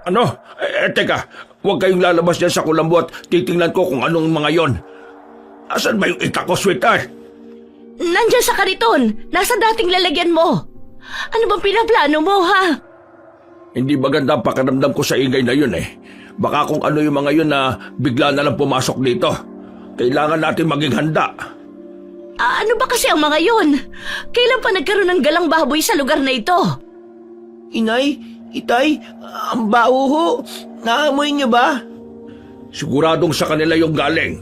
Ano? Teka, huwag kayong lalabas dyan sa kulambo at titingnan ko kung anong mga yon. Asan ba yung ita ko, sweetheart? Nandyan sa kariton! Nasa dating lalagyan mo! Ano bang pinaplano mo, ha? Hindi maganda ang pakiramdam ko sa ingay na yun eh. Baka kung ano yung mga yun na bigla na lang pumasok dito. Kailangan natin maging handa. Ano ba kasi ang mga yun? Kailan pa nagkaroon ng galang baboy sa lugar na ito? Inay, Itay, ang baho ho. Naamoy niyo ba? Siguradong sa kanila yung galing.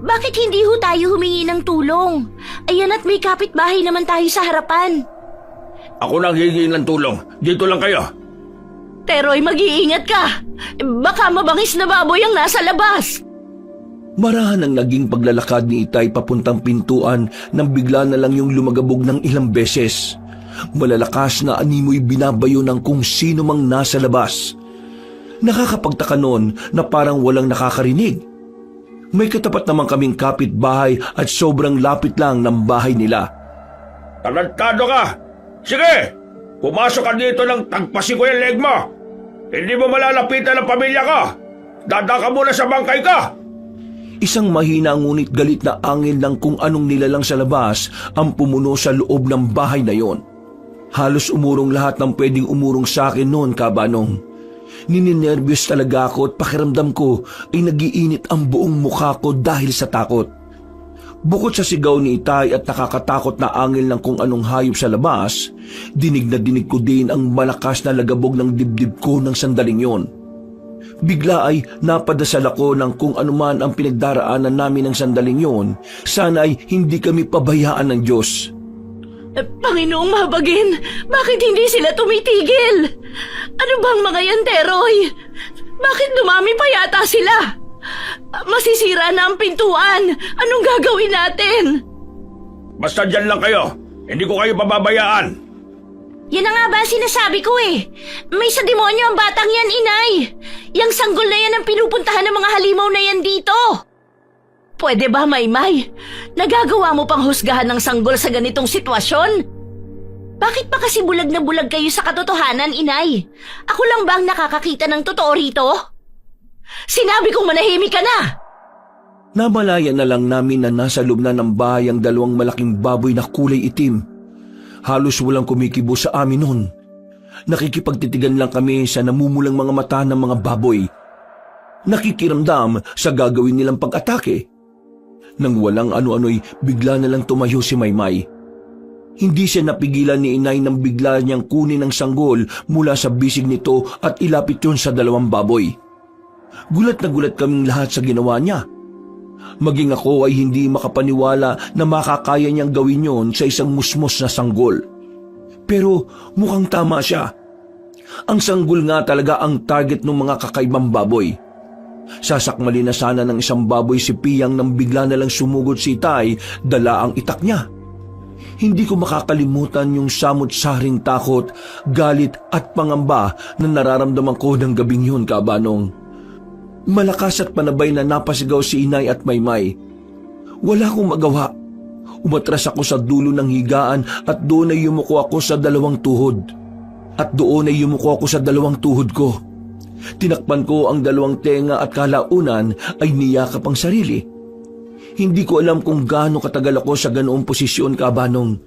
Bakit hindi ho tayo humingi ng tulong? Ayan at may kapitbahay naman tayo sa harapan. Ako nang hihingi ng tulong. Dito lang kayo. Teroy, mag-iingat ka. Baka mabangis na baboy ang nasa labas. Marahan ang naging paglalakad ni Itay papuntang pintuan nang bigla na lang yung lumagabog ng ilang beses. Malalakas na animoy binabayo ng kung sino mang nasa labas. Nakakapagtaka noon na parang walang nakakarinig. May katapat naman kaming kapitbahay at sobrang lapit lang ng bahay nila. Talantado ka! Sige! Pumasok ka dito ng tagpasin ko yung leg mo! Hindi mo malalapitan ang pamilya ko! Dada ka muna sa bangkay ka! Isang mahina ngunit galit na angin ng kung anong nilalang sa labas ang pumuno sa loob ng bahay na yon. Halos umurong lahat ng pwedeng umurong sa akin noon, Kabanong. Nininervyos talaga ako at pakiramdam ko ay nagiinit ang buong mukha ko dahil sa takot. Bukod sa sigaw ni Itay at nakakatakot na angil ng kung anong hayop sa labas, dinig na dinig ko din ang malakas na lagabog ng dibdib ko ng sandaling yon. Bigla ay napadasal ako ng kung anuman ang pinagdaraanan namin ng sandaling yon, sana ay hindi kami pabayaan ng Diyos. Panginoong Mahabagin, bakit hindi sila tumitigil? Ano bang mga yan, Teroy? Bakit dumami pa yata sila? Masisira na ang pintuan. Anong gagawin natin? Basta dyan lang kayo. Hindi ko kayo pababayaan. Yan na nga ba sinasabi ko eh. May sa demonyo ang batang yan, inay. Yang sanggol na yan ang pinupuntahan ng mga halimaw na yan dito. Pwede ba, Maymay? Nagagawa mo pang husgahan ng sanggol sa ganitong sitwasyon? Bakit pa kasi bulag na bulag kayo sa katotohanan, inay? Ako lang ba ang nakakakita ng totoo rito? Sinabi kong manahimik ka na! Namalayan na lang namin na nasa loob na ng bahay ang dalawang malaking baboy na kulay itim. Halos walang kumikibo sa amin noon. Nakikipagtitigan lang kami sa namumulang mga mata ng mga baboy. Nakikiramdam sa gagawin nilang pag-atake. Nang walang ano-ano'y bigla na lang tumayo si Maymay. Hindi siya napigilan ni inay nang bigla niyang kunin ang sanggol mula sa bisig nito at ilapit yun sa dalawang baboy. Gulat na gulat kaming lahat sa ginawa niya. Maging ako ay hindi makapaniwala na makakaya niyang gawin yon sa isang musmos na sanggol. Pero mukhang tama siya. Ang sanggol nga talaga ang target ng mga kakaibang baboy. Sasakmali na sana ng isang baboy si Piyang nang bigla na lang sumugod si Itay, dala ang itak niya. Hindi ko makakalimutan yung samot-saring takot, galit at pangamba na nararamdaman ko ng gabing yun, Kabanong. Malakas at panabay na napasigaw si Inay at Maymay. Wala akong magawa. Umatras ako sa dulo ng higaan at doon ay yumuko ako sa dalawang tuhod. Ko. Tinakpan ko ang dalawang tenga at kalaunan ay niyakap ang sarili. Hindi ko alam kung gaano katagal ako sa ganoong posisyon, Kabanong.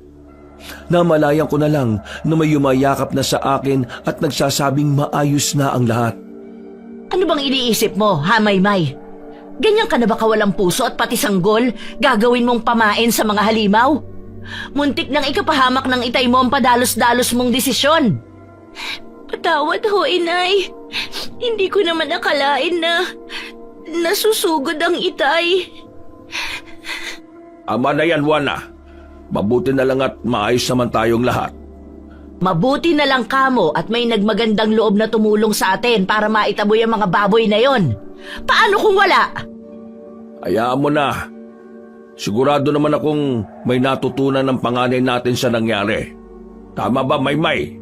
Namalayan ko na lang na may yumayakap na sa akin at nagsasabing maayos na ang lahat. Ano bang iniisip mo, ha, Maymay? Ganyan ka na ba kawalang puso at pati sanggol gagawin mong pamain sa mga halimaw? Muntik nang ikapahamak ng Itay mo ang padalos-dalos mong desisyon. Patawad ho, inay. Hindi ko naman akalain na nasusugod ang Itay. Ama na yan, Juana. Mabuti na lang at maayos naman tayong lahat. Mabuti na lang kamo at may nagmagandang loob na tumulong sa atin para maitaboy ang mga baboy na yon. Paano kung wala? Hayaan mo na. Sigurado naman akong may natutunan ng panganay natin sa nangyari. Tama ba, Maymay?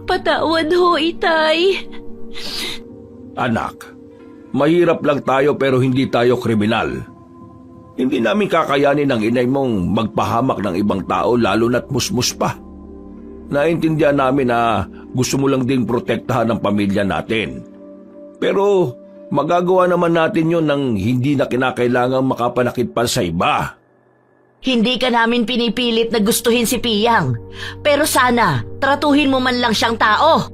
Patawad ho, Itay. Anak, mahirap lang tayo pero hindi tayo kriminal. Hindi namin kakayanin ng inay mong magpahamak ng ibang tao lalo na't musmus pa. Naintindihan namin na gusto mo lang ding protektahan ang pamilya natin. Pero magagawa naman natin yon nang hindi na kinakailangang makapanakit pa sa iba. Hindi ka namin pinipilit na gustuhin si Piyang. Pero sana, tratuhin mo man lang siyang tao.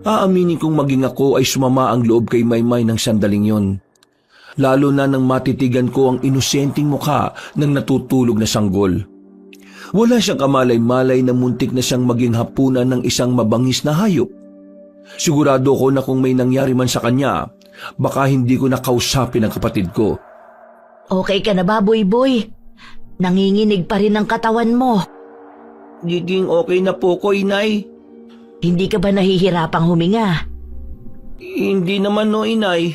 Aaminin kong maging ako ay sumama ang loob kay Maymay ng sandaling yon. Lalo na nang matitigan ko ang inosenteng mukha ng natutulog na sanggol. Wala siyang kamalay-malay na muntik na siyang maging hapunan ng isang mabangis na hayop. Sigurado ko na kung may nangyari man sa kanya, baka hindi ko nakausapin ang kapatid ko. Okay ka na ba, Boy? Nanginginig pa rin ang katawan mo. Giging okay na po ko, Inay. Hindi ka ba nahihirapang huminga? Hindi naman no, Inay.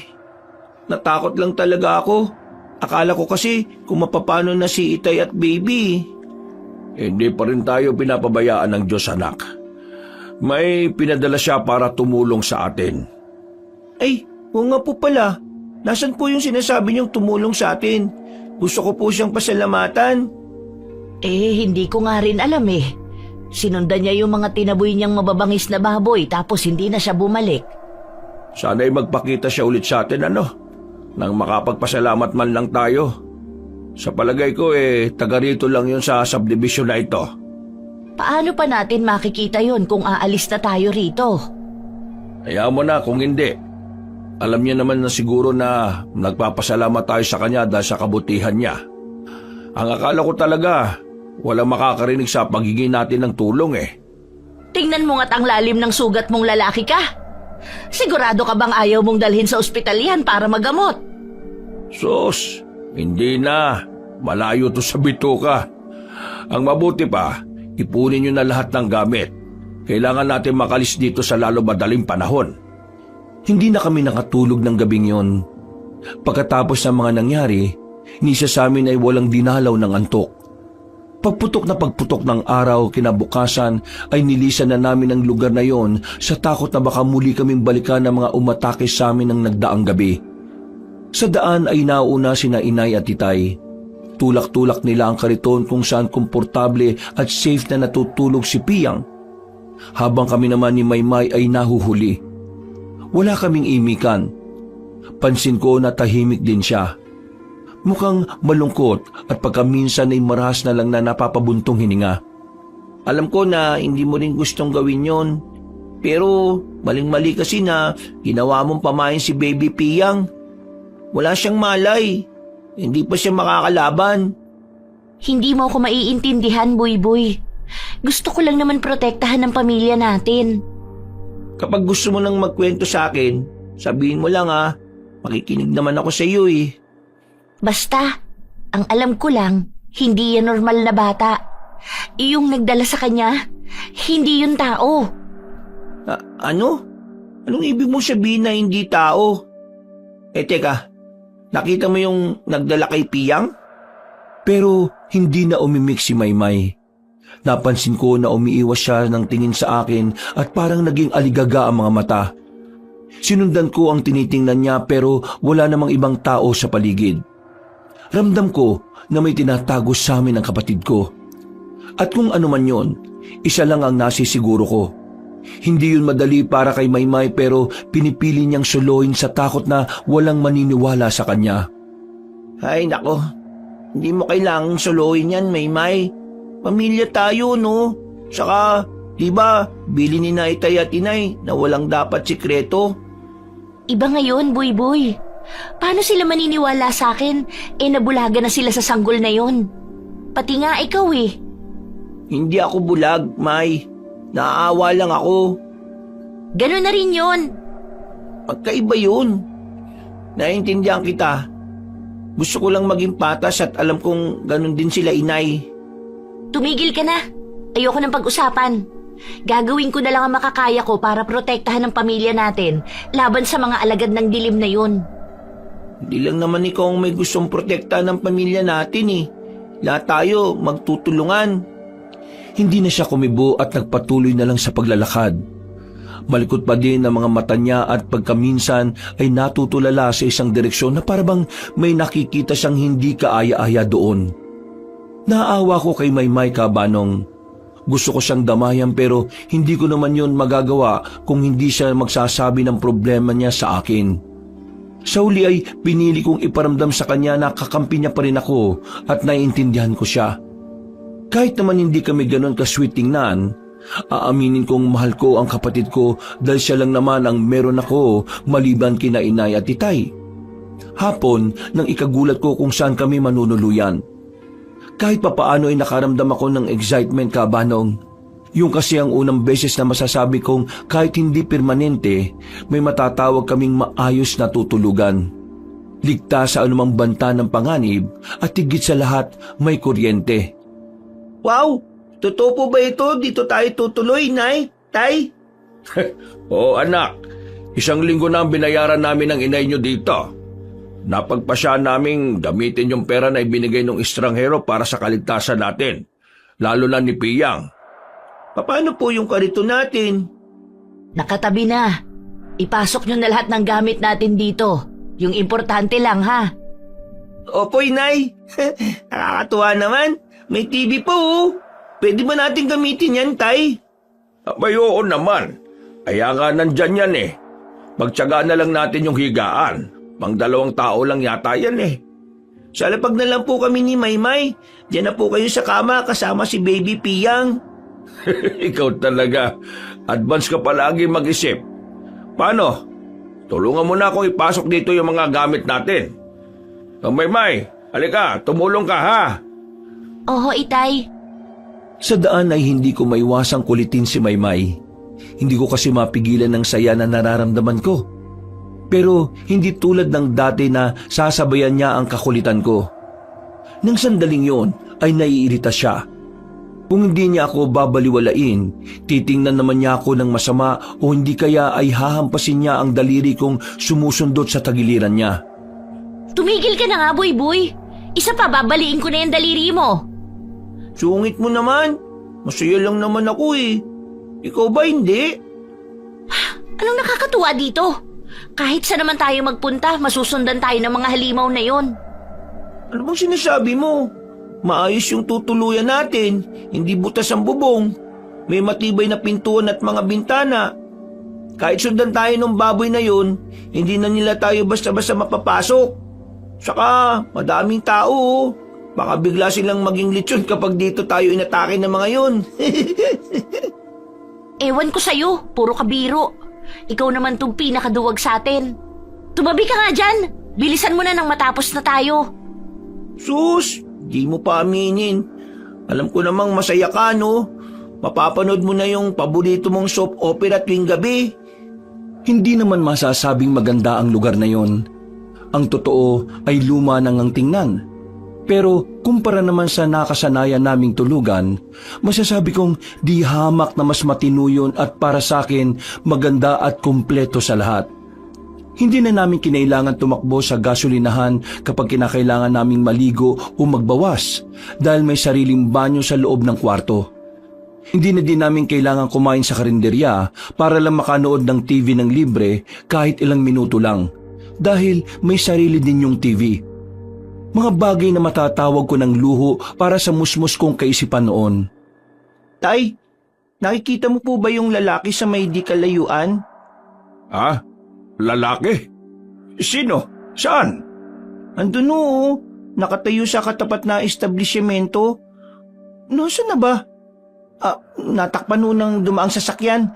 Natakot lang talaga ako. Akala ko kasi kung mapapano na si Itay at Baby. Hindi pa rin tayo pinapabayaan ng Diyos, anak. May pinadala siya para tumulong sa atin. Ay, oo nga po pala. Nasaan po yung sinasabi niyong tumulong sa atin? Gusto ko po siyang pasalamatan. Hindi ko nga rin alam eh. Sinundan niya yung mga tinaboy niyang mababangis na baboy tapos hindi na siya bumalik. Sana'y magpakita siya ulit sa atin nang makapagpasalamat man lang tayo. Sa palagay ko taga rito lang yun sa subdivision na ito. Paano pa natin makikita yon kung aalis na tayo rito? Hayaan mo na kung hindi. Alam niya naman na siguro na nagpapasalamat tayo sa kanya dahil sa kabutihan niya. Ang akala ko talaga, walang makakarinig sa pagiging natin ng tulong Tingnan mo nga't ang lalim ng sugat mong lalaki ka. Sigurado ka bang ayaw mong dalhin sa ospital yan para magamot? Sus, hindi na. Malayo to sa bituka. Ang mabuti pa, ipunin niyo na lahat ng gamit. Kailangan natin makalis dito sa lalo madaling panahon. Hindi na kami nakatulog ng gabing yon. Pagkatapos ng mga nangyari, ni isa sa amin ay walang dinalaw ng antok. Pagputok ng araw kinabukasan ay nilisan na namin ang lugar na yon sa takot na baka muli kaming balikan ng mga umatake sa amin ng nagdaang gabi. Sa daan ay nauna sina inay at itay. Tulak-tulak nila ang kariton kung saan komportable at safe na natutulog si Piyang. Habang kami naman ni Maymay ay nahuhuli. Wala kaming imikan. Pansin ko na tahimik din siya. Mukhang malungkot at pagkaminsan ay marahas na lang na napapabuntong hininga. Alam ko na hindi mo rin gustong gawin yon. Pero maling-mali kasi na ginawa mong pamain si Baby Piyang. Wala siyang malay. Hindi pa siya makakalaban. Hindi mo ako maiintindihan, Buy-Buy. Gusto ko lang naman protektahan ng pamilya natin. Kapag gusto mo nang magkwento sa akin, sabihin mo lang makikinig naman ako sa iyo Basta, ang alam ko lang, hindi yan normal na bata. Yung nagdala sa kanya, hindi yun tao. Ano? Anong ibig mo sabihin na hindi tao? Teka, nakita mo yung nagdala kay Piyang? Pero hindi na umimik si Maymay. Napansin ko na umiiwas siya ng tingin sa akin at parang naging aligaga ang mga mata. Sinundan ko ang tinitingnan niya pero wala namang ibang tao sa paligid. Ramdam ko na may tinatago sa amin ang kapatid ko. At kung ano man yon, isa lang ang nasisiguro ko. Hindi yun madali para kay Maymay pero pinipili niyang suluhin sa takot na walang maniniwala sa kanya. Ay nako, hindi mo kailangang suluhin yan, Maymay. Pamilya tayo, no? Saka, diba, bili ni na itay at inay na walang dapat sikreto. Iba ngayon, Buy-Buy. Paano sila maniniwala sa akin? Nabulaga na sila sa sanggol na yon. Pati nga ikaw Hindi ako bulag, May. Naaawa lang ako. Ganun na rin yon. Magkaiba yun. Naiintindihan kita. Gusto ko lang maging patas at alam kong ganun din sila inay. Tumigil ka na. Ayoko ng pag-usapan. Gagawin ko na lang ang makakaya ko para protektahan ang pamilya natin laban sa mga alagad ng dilim na yun. Hindi lang naman ikaw ang may gustong protektahan ng pamilya natin Lahat tayo magtutulungan. Hindi na siya kumibo at nagpatuloy na lang sa paglalakad. Malikot pa din ang mga mata niya at pagkaminsan ay natutulala sa isang direksyon na parabang may nakikita siyang hindi kaaya-aya doon. Naawa ko kay Maymay Kabanong. Gusto ko siyang damayan pero hindi ko naman yon magagawa kung hindi siya magsasabi ng problema niya sa akin. Sa uli ay pinili kong iparamdam sa kanya na kakampi niya pa rin ako at naiintindihan ko siya. Kahit naman hindi kami ganon ka-sweet tingnan, aaminin kong mahal ko ang kapatid ko dahil siya lang naman ang meron ako maliban kina inay at itay. Hapon nang ikagulat ko kung saan kami manunuluyan. Kahit papaano ay nakaramdam ako ng excitement, Kabanong. Yung kasi ang unang beses na masasabi kong kahit hindi permanente, may matatawag kaming maayos na tutulugan. Ligtas sa anumang banta ng panganib at higit sa lahat may kuryente. Wow! Totoo po ba ito? Dito tayo tutuloy, Nay? Tay? Oo anak, 1 linggo na ang binayaran namin ng inay nyo dito. Napagpasya naming gamitin yung pera na ibinigay ng estranghero para sa kaligtasan natin, lalo na ni Piyang. Paano po yung karito natin? Nakatabi na. Ipasok nyo na lahat ng gamit natin dito. Yung importante lang, ha? Opo, Inay. Nakakatuwa naman. May TV po, oh. Pwede ba natin gamitin yan, Tay? Abay, oo naman. Kaya nga nandyan yan eh. Pagtsagaan na lang natin yung higaan. Pang 2 tao lang yata yan eh. Sa lapag na lang po kami ni Maymay. Diyan na po kayo sa kama kasama si Baby Piyang. Ikaw talaga. Advance ka palagi mag-isip. Paano? Tulungan mo na akong ipasok dito yung mga gamit natin. Maymay, halika, tumulong ka ha. Oho, Itay. Sa daan ay hindi ko maiwasang kulitin si Maymay. Hindi ko kasi mapigilan ng saya na nararamdaman ko. Pero hindi tulad ng dati na sasabayan niya ang kakulitan ko. Nang sandaling yon ay naiirita siya. Kung hindi niya ako babaliwalain, titingnan naman niya ako ng masama o hindi kaya ay hahampasin niya ang daliri kong sumusundot sa tagiliran niya. Tumigil ka na nga, Boy. Isa pa, babaliin ko na yung daliri mo. Sungit mo naman. Masaya lang naman ako eh. Ikaw ba hindi? Anong nakakatuwa dito? Kahit saan naman tayo magpunta, masusundan tayo ng mga halimaw na yon. Ano bang sinasabi mo? Maayos yung tutuluyan natin. Hindi butas ang bubong. May matibay na pintuan at mga bintana. Kahit sundan tayo ng baboy na yun, hindi na nila tayo basta-basta mapapasok. Saka, madaming tao. Baka bigla silang maging lechon kapag dito tayo inatake ng mga yun. Ewan ko sa'yo, puro kabiro. Ikaw naman tong pinakaduwag sa atin. Tumabi ka nga dyan. Bilisan mo na nang matapos na tayo. Sus, di mo pa aminin. Alam ko namang masaya ka, no? Mapapanood mo na yung paborito mong soap opera tuwing gabi. Hindi naman masasabing maganda ang lugar na yon. Ang totoo ay luma nang ang tingnan. Pero kumpara naman sa nakasanayan naming tulugan, masasabi kong di hamak na mas matino yun at para sa akin maganda at kumpleto sa lahat. Hindi na namin kinailangan tumakbo sa gasolinahan kapag kinakailangan naming maligo o magbawas dahil may sariling banyo sa loob ng kwarto. Hindi na din namin kailangan kumain sa karinderya para lang makanood ng TV ng libre kahit ilang minuto lang dahil may sarili din yung TV. Mga bagay na matatawag ko ng luho para sa musmus kong kaisipan noon. Tay, nakikita mo po ba yung lalaki sa may di kalayuan? Ha? Lalaki? Sino? Saan? Andun oo, nakatayo sa katapat na establishmento. Nasaan na ba? Natakpan ho ng dumaang sasakyan.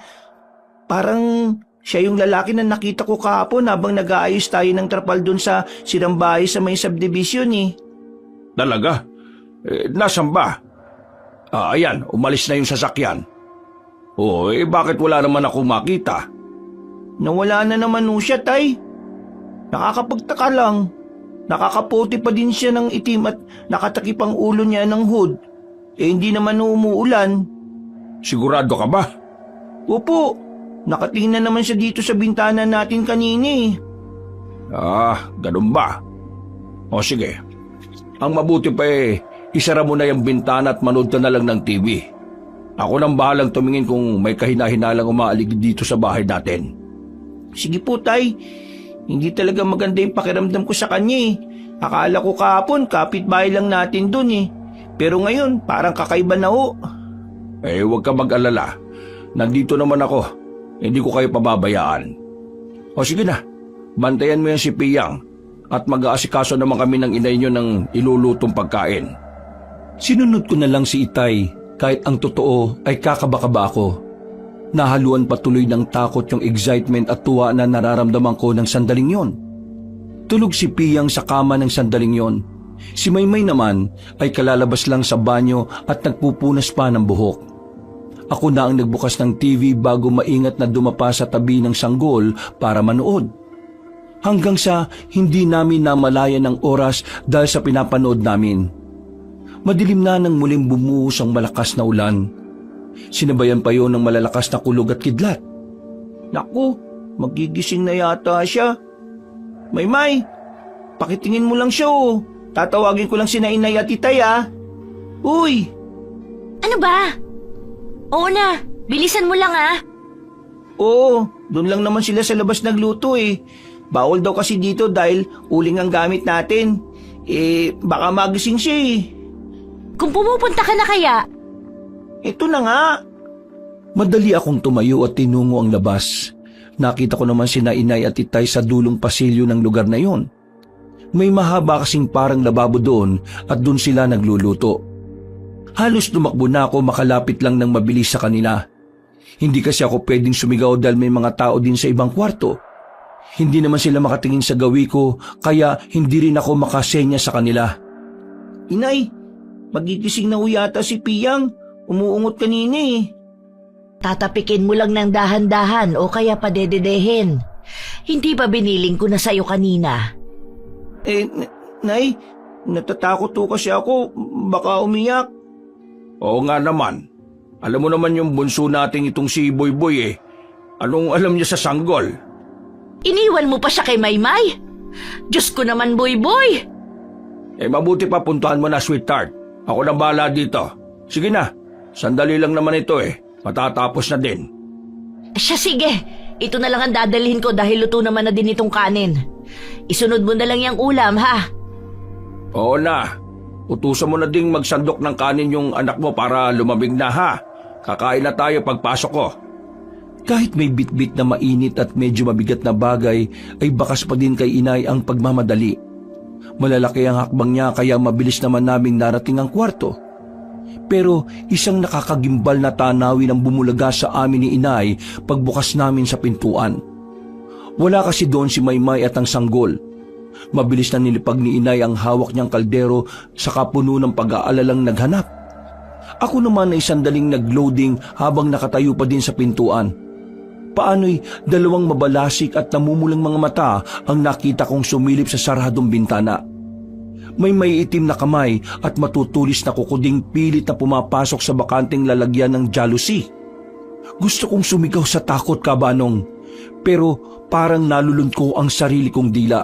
Parang siya yung lalaki na nakita ko kahapon habang nag-aayos tayo ng trapal dun sa sirambahay sa may subdivision eh. Talaga? Nasaan ba? Ayan, umalis na yung sasakyan. Bakit wala naman ako makita? Nawala na naman ho siya, Tay. Nakakapagtaka lang. Nakakaputi pa din siya ng itim at nakatakip ang ulo niya ng hood. Hindi naman umuulan. Sigurado ka ba? Opo, nakatingin na naman siya dito sa bintana natin kanina eh. Ganun ba? O sige, ang mabuti pa isara mo na yung bintana at manood ka na lang ng TV. Ako nang bahalang tumingin kung may kahina-hinalang umaaligid dito sa bahay natin. Sige po, Tay. Hindi talaga maganda yung pakiramdam ko sa kanya eh. Akala ko kahapon kapitbahay lang natin dun eh. Pero ngayon parang kakaiba na ho. Huwag ka mag-alala. Nandito naman ako. Hindi ko kayo pababayaan. O sige na, bantayan mo yan si Piyang at mag-aasikaso naman kami ng inay nyo ng ilulutong pagkain. Sinunod ko na lang si Itay kahit ang totoo ay kakaba-kaba ako. Nahaluan patuloy ng takot yung excitement at tuwa na nararamdaman ko ng sandaling yon. Tulog si Piyang sa kama ng sandaling yon. Si Maymay naman ay kalalabas lang sa banyo at nagpupunas pa ng buhok. Ako na ang nagbukas ng TV bago maingat na dumapa sa tabi ng sanggol para manood. Hanggang sa hindi namin namalayan ng oras dahil sa pinapanood namin. Madilim na nang muling bumuhos ang malakas na ulan. Sinabayan pa yon ng malalakas na kulog at kidlat. Naku, magigising na yata siya. Maymay, pakitingin mo lang siya oh. Tatawagin ko lang si Inay at Itay ah. Uy! Ano ba? Oo na, bilisan mo lang ah. Oo, doon lang naman sila sa labas nagluto eh. Bawal daw kasi dito dahil uling ang gamit natin. Baka magising siya eh. Kung pumupunta ka na kaya, Ito na nga. Madali akong tumayo at tinungo ang labas. Nakita ko naman sina inay at itay sa dulong pasilyo ng lugar na yon. May mahaba kasing parang lababo doon at doon sila nagluluto. Halos tumakbo na ako makalapit lang ng mabilis sa kanila. Hindi kasi ako pwedeng sumigaw dahil may mga tao din sa ibang kwarto. Hindi naman sila makatingin sa gawi ko kaya hindi rin ako makasenya sa kanila. Inay, magigising na ho yata si Piyang. Umuungot kanina eh. tatapikin mo lang ng dahan-dahan o kaya padededehin. Hindi ba biniling ko na sa'yo kanina? Nay, natatakot ho kasi ako. Baka umiyak. Oo nga naman. Alam mo naman yung bunso nating itong si Boy-Boy eh. Anong alam niya sa sanggol? Iniwan mo pa siya kay Maymay? Diyos ko naman, Boy-Boy! Mabuti pa puntahan mo na, sweetheart. Ako na bahala dito. Sige na, sandali lang naman ito eh. Matatapos na din. Siya, sige. Ito na lang ang dadalhin ko dahil luto naman na din itong kanin. Isunod mo na lang yung ulam, ha? Oo na. Utusan mo na ding magsandok ng kanin yung anak mo para lumamig na, ha? Kakain na tayo pagpasok ko. Kahit may bitbit na mainit at medyo mabigat na bagay, ay bakas pa din kay inay ang pagmamadali. Malalaki ang hakbang niya kaya mabilis naman naming narating ang kwarto. Pero isang nakakagimbal na tanawin ang bumulaga sa amin ni inay pagbukas namin sa pintuan. Wala kasi doon si Maymay at ang sanggol. Mabilis na nilipag ni inay ang hawak niyang kaldero sa kapuno ng pag-aalalang naghanap. Ako naman ay sandaling nagloading habang nakatayo pa din sa pintuan. Paano'y dalawang mabalasik at namumulang mga mata ang nakita kong sumilip sa saradong bintana. May itim na kamay at matutulis na kukuding pilit na pumapasok sa bakanting lalagyan ng jealousy. Gusto kong sumigaw sa takot, Kabanong, pero parang nalulun ko ang sarili kong dila.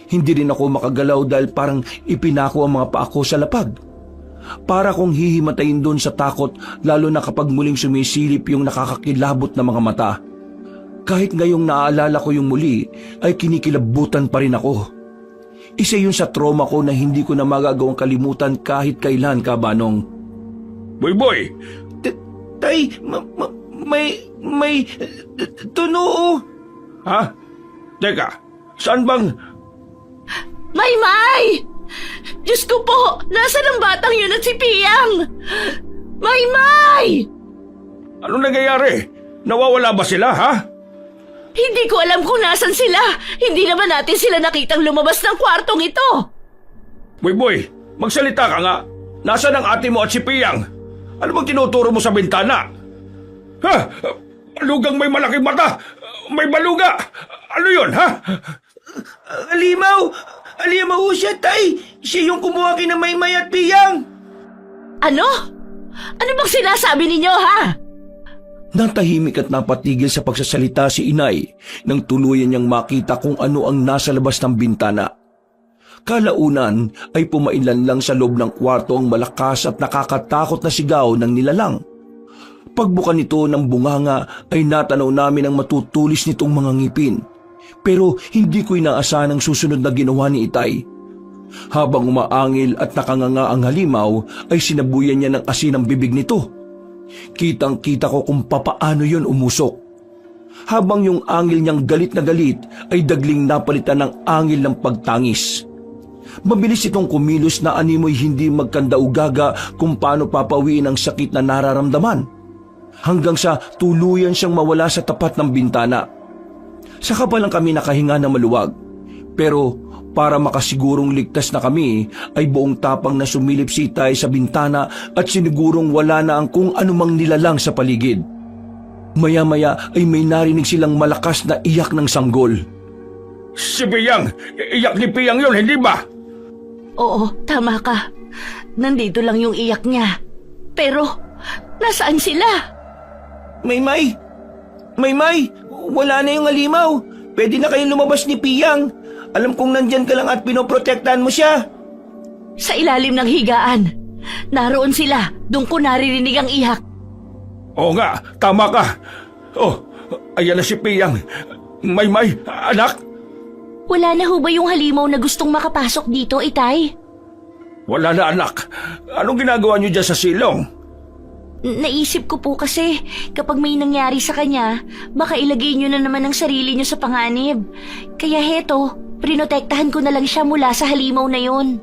Hindi rin ako makagalaw dahil parang ipinako ang mga paa ko sa lapag. Para kong hihimatayin doon sa takot lalo na kapag muling sumisilip yung nakakakilabot na mga mata. Kahit ngayong naaalala ko yung muli ay kinikilabutan pa rin ako. Isa yun sa trauma ko na hindi ko na magagawang kalimutan kahit kailan, Kabanong. Boy-Boy! Tay, may tuno. Ha? Teka, saan bang... Maymay! Diyos ko po! Nasaan ang batang yun at si Piyang? Maymay! Anong nangyayari? Nawawala ba sila, ha? Hindi ko alam kung nasan sila. Hindi naman natin sila nakitang lumabas ng kwartong ito. Boy-Boy, magsalita ka nga. Nasaan ang ate mo at si Piyang? Ano bang tinuturo mo sa bintana? Ha? Balugang may malaking mata! May baluga! Ano yun, ha? Alimaw! Alimaw siya, Tay! Siya yung kumuha kina Maymay at Piyang! Ano? Ano bang sinasabi ninyo, ha? Natahimik at napatigil sa pagsasalita si inay nang tuluyan niyang makita kung ano ang nasa labas ng bintana. Kalaunan ay pumainlan lang sa loob ng kwarto ang malakas at nakakatakot na sigaw ng nilalang. Pagbuka nito ng bunganga ay natanaw namin ang matutulis nitong mga ngipin. Pero hindi ko inaasahan ang susunod na ginawa ni Itay. Habang umaangil at nakanganga ang halimaw ay sinabuyan niya ng asin ang bibig nito. Kitang-kita ko kung papaano yun umusok. Habang yung angil niyang galit na galit ay dagling napalitan ng angil ng pagtangis. Mabilis itong kumilos na animoy hindi magkandaugaga kung paano papawiin ang sakit na nararamdaman. Hanggang sa tuluyan siyang mawala sa tapat ng bintana. Saka pa lang kami nakahinga na maluwag. Pero para makasigurong ligtas na kami, ay buong tapang na sumilip si Itay sa bintana at sinigurong wala na ang kung anumang nilalang sa paligid. Maya-maya ay may narinig silang malakas na iyak ng sanggol. Si Piyang! Iyak ni Piyang yun, hindi ba? Oo, tama ka. Nandito lang yung iyak niya. Pero, nasaan sila? Maymay! Maymay! Wala na yung alimaw! Pwede na kayong lumabas ni Piyang! Alam kong nandyan ka lang at pinoprotektahan mo siya! Sa ilalim ng higaan. Naroon sila. Doon ko naririnig ang iyak. Oo nga, tama ka. Oh, ayan na si Piyang. Maymay, anak! Wala na ho ba yung halimaw na gustong makapasok dito, Itay? Wala na anak. Anong ginagawa niyo dyan sa silong? Naisip ko po kasi kapag may nangyari sa kanya, baka ilagay niyo na naman ang sarili niyo sa panganib. Kaya heto, prinotektahan ko na lang siya mula sa halimaw na yon.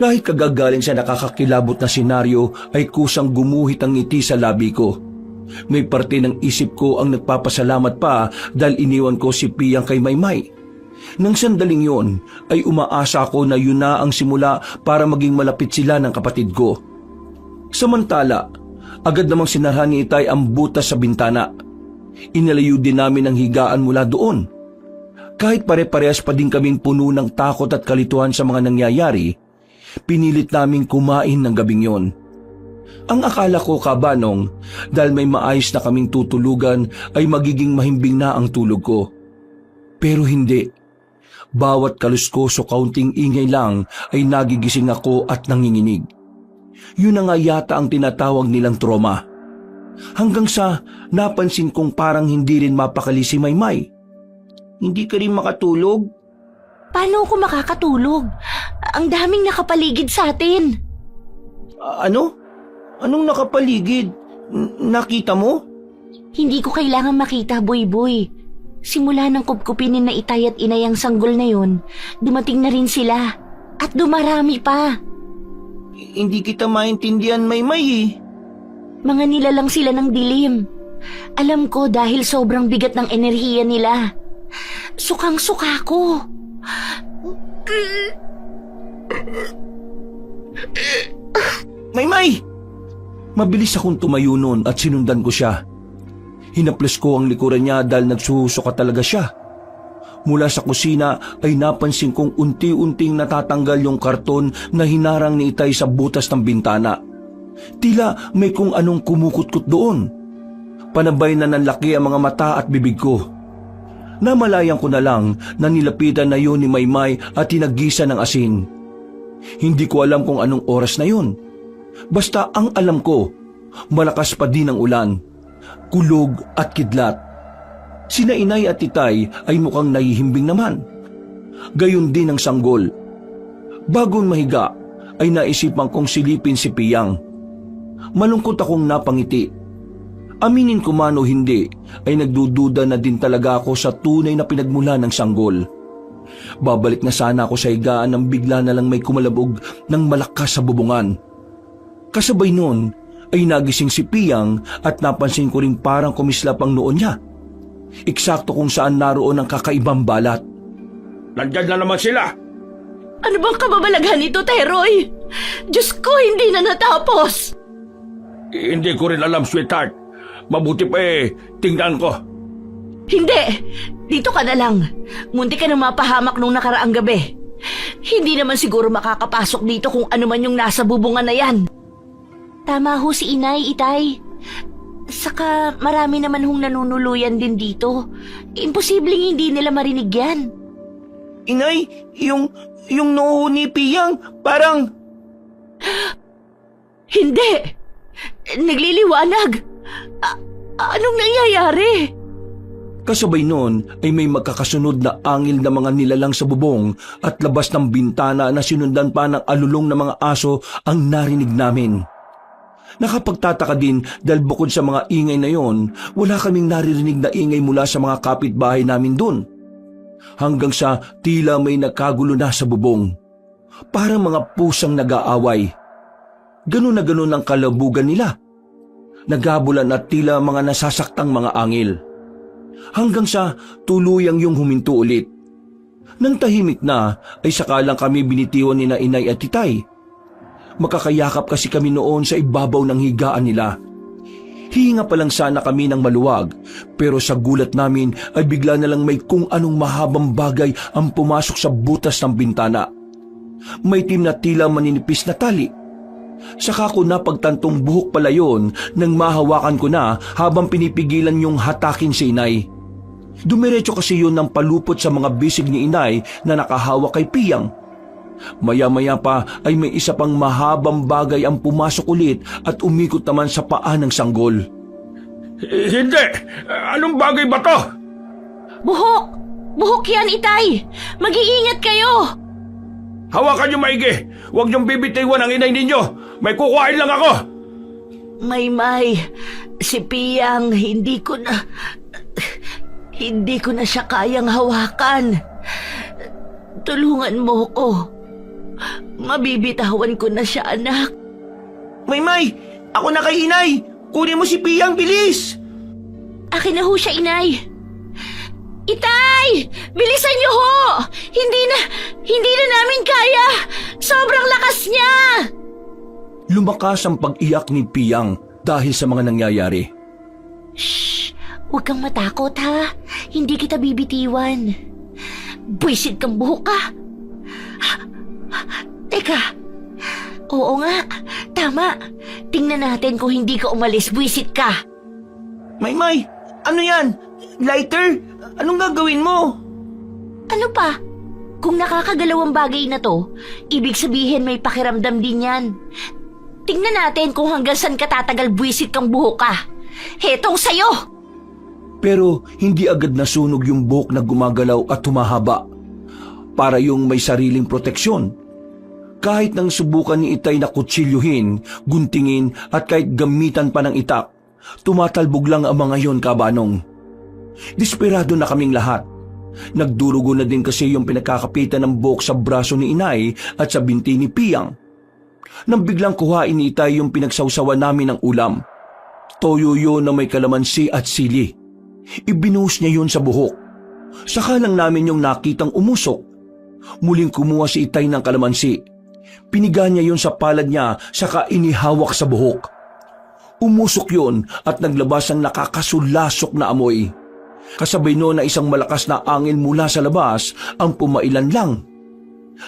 Kahit kagagaling sa nakakakilabot na senaryo ay kusang gumuhit ang ngiti sa labi ko. May parte ng isip ko ang nagpapasalamat pa dahil iniwan ko si Piyang kay Maymay. Nang sandaling yon ay umaasa ako na yun na ang simula para maging malapit sila ng kapatid ko. Samantala, agad namang sinarhan ni Itay ang butas sa bintana. Inalayo din namin ang higaan mula doon. Kahit pare-parehas pa din kaming puno ng takot at kalituhan sa mga nangyayari, pinilit naming kumain ng gabing yon. Ang akala ko, Kabanong, dahil may maayos na kaming tutulugan ay magiging mahimbing na ang tulog ko. Pero hindi. Bawat kaluskos o kaunting ingay lang ay nagigising ako at nanginginig. Yun na nga yata ang tinatawag nilang trauma. Hanggang sa napansin kong parang hindi rin mapakali si Maymay. Hindi ka rin makatulog? Paano ako makakatulog? Ang daming nakapaligid sa atin. Ano? Anong nakapaligid? Nakita mo? Hindi ko kailangan makita, Boy. Simula ng kupkupinin na Itay at Inay ang sanggol na yun, dumating na rin sila. At dumarami pa. Hindi kita maintindihan, Maymay eh. Mga nilalang sila ng dilim. Alam ko dahil sobrang bigat ng enerhiya nila. Sukang-suka ko. Maymay! Mabilis akong tumayo noon at sinundan ko siya. Hinaplas ko ang likuran niya dahil nagsusuka talaga siya. Mula sa kusina ay napansin kong unti-unting natatanggal yung karton na hinarang ni Itay sa butas ng bintana. Tila may kung anong kumukutkot doon. Panabay na nanlaki ang mga mata at bibig ko. Namalayan ko na lang na nilapitan na yun ni Maymay at tinagisa ng asin. Hindi ko alam kung anong oras na yun. Basta ang alam ko, malakas pa din ang ulan. Kulog at kidlat. Sina Inay at Itay ay mukhang nahihimbing naman. Gayon din ang sanggol. Bagong mahiga ay naisipan kong silipin si Piyang. Malungkot akong napangiti. Aminin ko man o hindi ay nagdududa na din talaga ako sa tunay na pinagmula ng sanggol. Babalik na sana ako sa higaan nang bigla na lang may kumalabog ng malakas sa bubungan. Kasabay noon ay nagising si Piyang at napansin ko ring parang kumislap ang noon niya. Eksakto kung saan naroon ang kakaibang balat. Nandyan na naman sila. Ano bang kababalaghan nito, Teroy? Diyos ko, hindi na natapos. Hindi ko rin alam, sweetheart. Mabuti pa tingnan ko. Hindi! Dito ka na lang. Munti ka na mapahamak nung nakaraang gabi. Hindi naman siguro makakapasok dito kung ano man yung nasa bubungan na yan. Tama ho si Inay, Itay. Saka marami naman hong nanunuluyan din dito. Imposibleng hindi nila marinig yan. Inay, yung noo ni Piyang, parang... Hindi! Nagliliwanag! Anong nangyayari? Kasabay noon ay may magkakasunod na angil na mga nilalang sa bubong at labas ng bintana na sinundan pa ng alulong na mga aso ang narinig namin. Nakapagtataka din dahil bukod sa mga ingay na yon, wala kaming naririnig na ingay mula sa mga kapitbahay namin doon. Hanggang sa tila may nagkagulo na sa bubong. Parang mga pusang nag-aaway. Ganun na ganun ang kalabugan nila. Nagabulan at tila mga nasasaktang mga angil. Hanggang sa tuluyang yung huminto ulit. Nang tahimik na ay sakalang kami binitiwan ni na Inay at Itay. Makakayakap kasi kami noon sa ibabaw ng higaan nila. Hihinga pa lang sana kami ng maluwag, pero sa gulat namin ay bigla na lang may kung anong mahabang bagay ang pumasok sa butas ng bintana. May itim na tila maninipis na tali. Saka ko napagtantong buhok pala yun nang mahawakan ko na habang pinipigilan yung hatakin si Inay. Dumiretso kasi yun ng palupot sa mga bisig ni Inay na nakahawak kay Piyang. Maya-maya pa ay may isa pang mahabang bagay ang pumasok ulit at umikot naman sa paa ng sanggol. Hindi! Anong bagay ba to? Buhok! Buhok yan, Itay! Mag-iingat kayo! Hawakan niyo maigi! Huwag niyong bibitiwan ang inay ninyo! May kukuhain lang ako! Maymay, si Piyang, hindi ko na siya kayang hawakan. Tulungan mo ko. Mabibitawan ko na siya, anak. Maymay, ako na kay inay. Kunin mo si Piyang, bilis! Akin na ho siya, inay. Itay! Bilisan niyo ho! Hindi na namin kaya! Sobrang lakas niya! Lumakas ang pag-iyak ni Piyang dahil sa mga nangyayari. Shh! Huwag kang matakot, ha? Hindi kita bibitiwan. Buwisit kang buhok ka. Teka. Oo nga, tama. Tingnan natin kung hindi ka umalis, buwisit ka. Maymay, ano yan? Lighter? Anong gagawin mo? Ano pa? Kung nakakagalawang bagay na to, ibig sabihin may pakiramdam din yan. Tingnan natin kung hanggang saan ka tatagal buwisit kang buhok ka. Hetong sayo! Pero hindi agad nasunog yung buhok na gumagalaw at humahaba. Para yung may sariling proteksyon. Kahit nang subukan ni Itay na kutsilyuhin, guntingin at kahit gamitan pa ng itak, tumatalbog lang ang mga yon, Kabanong. Desperado na kaming lahat. Nagdurugo na din kasi yung pinagkakapitan ng buhok sa braso ni Inay at sa binti ni Piyang. Nang biglang kuhain ni Itay yung pinagsawsawan namin ng ulam. Toyo yun na may kalamansi at sili. Ibinuhos niya yun sa buhok. Saka lang namin yung nakitang umusok. Muling kumuha si Itay ng kalamansi. Piniga niya yun sa palad niya, saka inihawak sa buhok. Umusok yun at naglabas ang nakakasulasok na amoy. Kasabay noon na isang malakas na angin mula sa labas ang pumailan lang.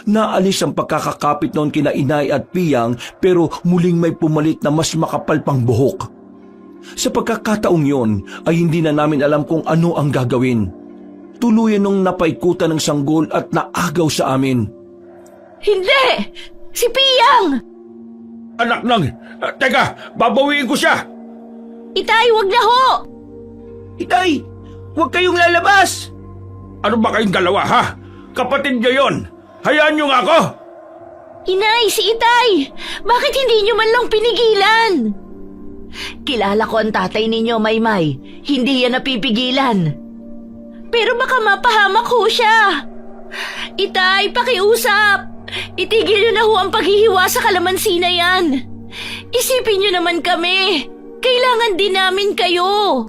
Naalis ang pagkakakapit noon kina Inay at Piyang pero muling may pumalit na mas makapal pang buhok. Sa pagkakataong yon ay hindi na namin alam kung ano ang gagawin. Tuluyan nung napaikutan ng sanggol at naagaw sa amin. Hindi! Si Piyang! Anak ng... teka, babawiin ko siya! Itay, wag na ho! Itay, huwag kayong lalabas! Ano ba kayong dalawa, ha? Kapatid niyo yon! Hayaan niyo nga ako! Inay, si Itay! Bakit hindi niyo man lang pinigilan? Kilala ko ang tatay ninyo, Maymay. Hindi yan napipigilan. Pero baka mapahamak ho siya. Itay, pakiusap. Itigil niyo na ho ang paghihiwa sa kalamansi na yan. Isipin niyo naman kami. Kailangan din namin kayo.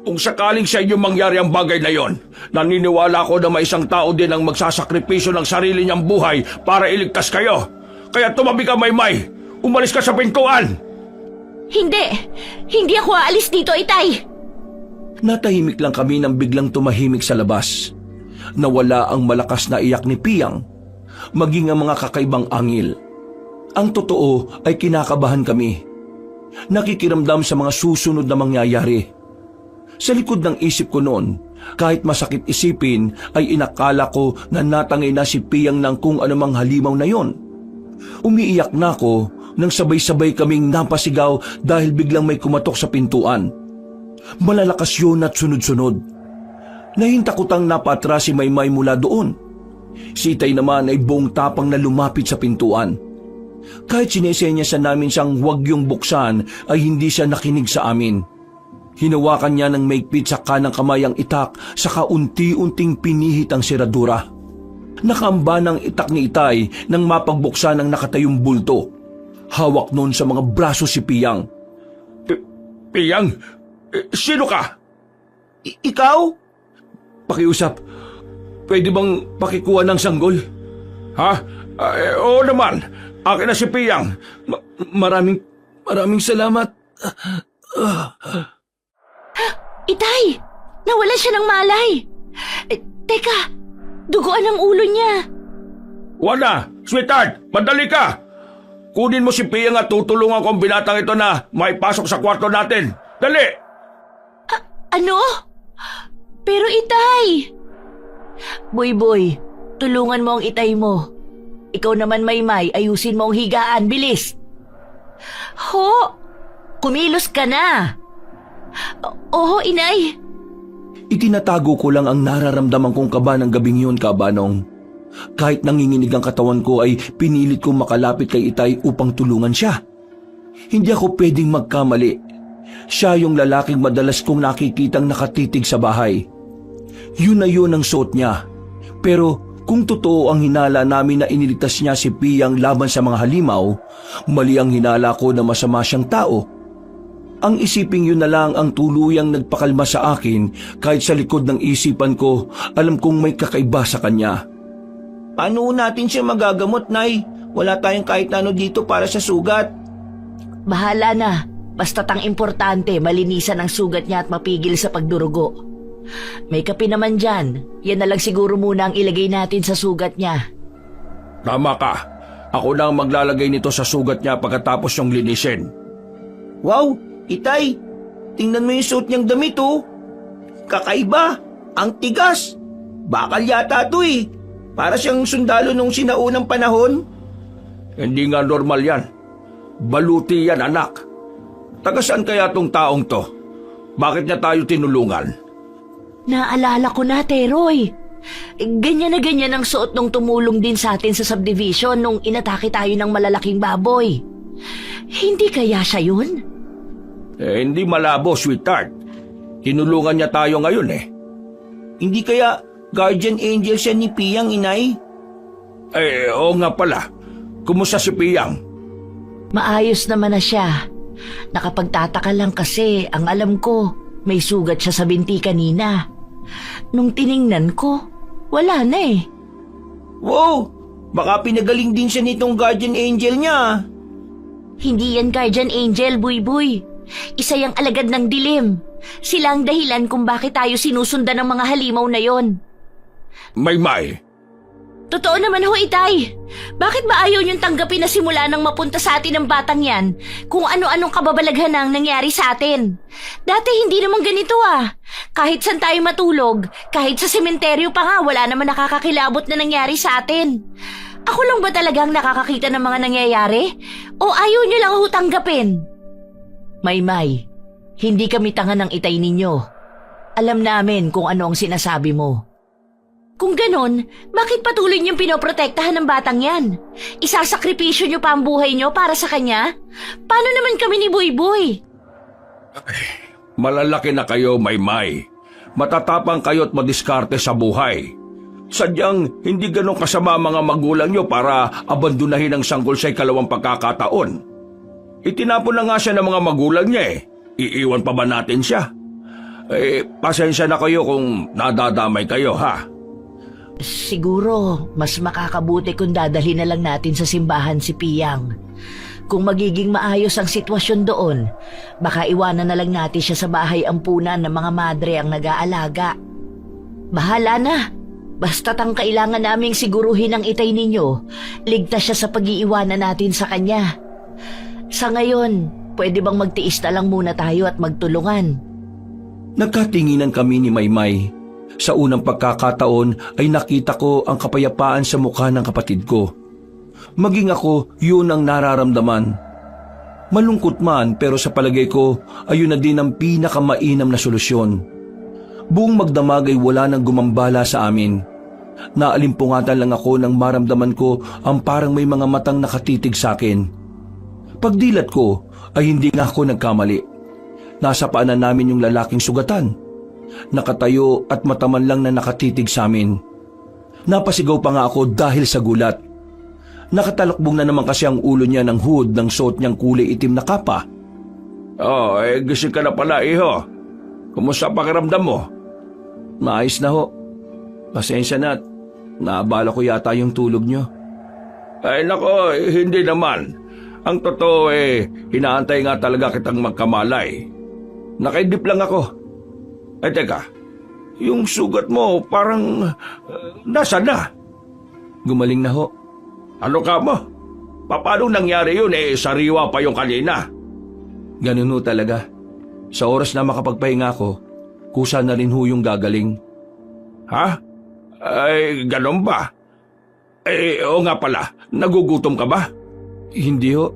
Kung sakaling sa inyo mangyari ang bagay na yon, naniniwala ko na may isang tao din ang magsasakripisyo ng sarili niyang buhay para iligtas kayo. Kaya tumabi ka, Maymay. Umalis ka sa pintuan. Hindi ako aalis dito, Itay. Natahimik lang kami nang biglang tumahimik sa labas. Nawala ang malakas na iyak ni Piyang, maging ang mga kakaibang angil. Ang totoo ay kinakabahan kami. Nakikiramdam sa mga susunod na mangyayari. Sa likod ng isip ko noon, kahit masakit isipin, ay inakala ko na natangay na si Piyang ng kung anumang halimaw na yon. Umiiyak na ako nang sabay-sabay kaming napasigaw dahil biglang may kumatok sa pintuan. Malalakas yun at sunod-sunod. Nahintakotang napatras si Maymay mula doon. Si Itay naman ay buong tapang na lumapit sa pintuan. Kahit sinesenyasan namin siyang huwag yung buksan ay hindi siya nakinig sa amin. Hinawakan niya ng maigpit sa kanang kamay ang itak saka unti-unting pinihit ang seradura. Nakamba ng itak ni Itay nang mapagbuksan ang nakatayong bulto. Hawak noon sa mga braso si Piyang. Piyang? Sino ka? Ikaw? Pakiusap, pwede bang pakikuha ng sanggol? Ha? Oo naman. Akin na si Piyang. Maraming salamat. Itay, nawalan siya ng malay. Teka, duguan ang ulo niya. Wala! Sweetheart, madali ka! Kunin mo si Piyang at tutulungan ko ang binatang ito na maipasok sa kwarto natin. Dali! Ano? Pero Itay! Boy, tulungan mo ang Itay mo. Ikaw naman, Maymay, ayusin mo ang higaan. Bilis! Ho! Kumilos ka na! Oo, Inay. Itinatago ko lang ang nararamdaman kong kaba ng gabing yun, Kabanong. Kahit nanginginig ang katawan ko ay pinilit kong makalapit kay Itay upang tulungan siya. Hindi ako pwedeng magkamali. Siya yung lalaking madalas kong nakikitang nakatitig sa bahay. Yun na yun ang suot niya. Pero kung totoo ang hinala namin na iniligtas niya si Piyang laban sa mga halimaw, mali ang hinala ko na masama siyang tao. Ang isiping yun na lang ang tuluyang nagpakalma sa akin kahit sa likod ng isipan ko alam kong may kakaiba sa kanya. Paano natin siya magagamot, Nay? Wala tayong kahit ano dito para sa sugat. Bahala na. Basta't ang importante, malinisan ang sugat niya at mapigil sa pagdurugo. May kape naman dyan. Yan na lang siguro muna ang ilagay natin sa sugat niya. Tama ka. Ako na ang maglalagay nito sa sugat niya pagkatapos yung linisin. Wow, Itay, tingnan mo yung suot niyang damit, oh. Kakaiba, ang tigas. Bakal yata to eh. Para siyang sundalo nung sinaunang panahon. Hindi nga normal yan. Baluti yan, anak. Taga saan kaya tong taong to? Bakit niya tayo tinulungan? Naalala ko na, Teroy. Ganyan na ganyan ang suot nung tumulong din sa atin sa subdivision nung inatake tayo ng malalaking baboy. Hindi kaya siya yun? Hindi malabo, sweetheart. Tinulungan niya tayo ngayon eh. Hindi kaya guardian angel siya ni Piyang, Inay? Oo nga pala. Kumusta si Piyang? Maayos naman na siya. Nakapagtataka lang kasi ang alam ko, may sugat siya sa binti kanina. Nung tiningnan ko, wala na eh. Wow, baka pinagaling din siya nitong guardian angel niya. Hindi yan guardian angel, Buy-Buy. Isa yang alagad ng dilim. Sila ang dahilan kung bakit tayo sinusundan ng mga halimaw na yon. May. Totoo naman ho, Itay. Bakit ba ayaw niyong tanggapin na simula nang mapunta sa atin ng batang yan kung ano-anong kababalaghan ang nangyari sa atin? Dati hindi naman ganito ah. Kahit saan tayo matulog, kahit sa sementeryo pa nga, wala naman nakakakilabot na nangyari sa atin. Ako lang ba talagang nakakakita ng mga nangyayari? O ayaw niyo lang ho tanggapin? May, hindi kami tanga ng Itay ninyo. Alam namin kung ano ang sinasabi mo. Kung ganon, bakit patuloy niyong pinoprotektahan ng batang yan? Isasakripisyo niyo pa ang buhay niyo para sa kanya? Paano naman kami ni Buy-Buy? Malalaki na kayo, May. Matatapang kayo at madiskarte sa buhay. Sadyang hindi ganun kasama mga magulang niyo para abandonahin ang sanggol sa ikalawang pagkakataon. Itinapon na nga siya ng mga magulang niya eh. Iiwan pa ba natin siya? Pasensya na kayo kung nadadamay kayo, ha? Siguro, mas makakabuti kung dadalhin na lang natin sa simbahan si Piyang. Kung magiging maayos ang sitwasyon doon, baka iwanan na lang natin siya sa bahay ampunan ng mga madre ang nag-aalaga. Bahala na. Basta't ang kailangan naming siguruhin ang Itay ninyo, ligtas siya sa pag-iiwanan natin sa kanya. Sa ngayon, pwede bang magtiis na lang muna tayo at magtulungan? Nagkatinginan kami ni Maymay. Sa unang pagkakataon ay nakita ko ang kapayapaan sa mukha ng kapatid ko. Maging ako, yun ang nararamdaman. Malungkot man pero sa palagay ko, ayun na din ang pinakamainam na solusyon. Buong magdamag ay wala nang gumambala sa amin. Naalimpungatan lang ako nang maramdaman ko ang parang may mga matang nakatitig sa akin. Pagdilat ko ay hindi nga ako nagkamali. Nasa paanan namin yung lalaking sugatan. Nakatayo at mataman lang na nakatitig sa amin. Napasigaw pa nga ako dahil sa gulat. Nakatalakbong na naman kasi ang ulo niya ng hood ng suot niyang kulay itim na kapa. Gising ka na pala, iho. Kumusta pakiramdam mo? Maayos na ho. Pasensya na at naabala ko yata yung tulog niyo. Nako, hindi naman. Ang totoo hinaantay nga talaga kitang magkamalay. Nakaidip lang ako. Teka, yung sugat mo parang nasa na? Gumaling na ho. Ano ka mo? Paano nangyari yun sariwa pa yung kanina? Ganun ho talaga. Sa oras na makapagpahinga ko, kusa na rin ho yung gagaling. Ha? Ganun ba? Oo nga pala, nagugutom ka ba? Hindi ho.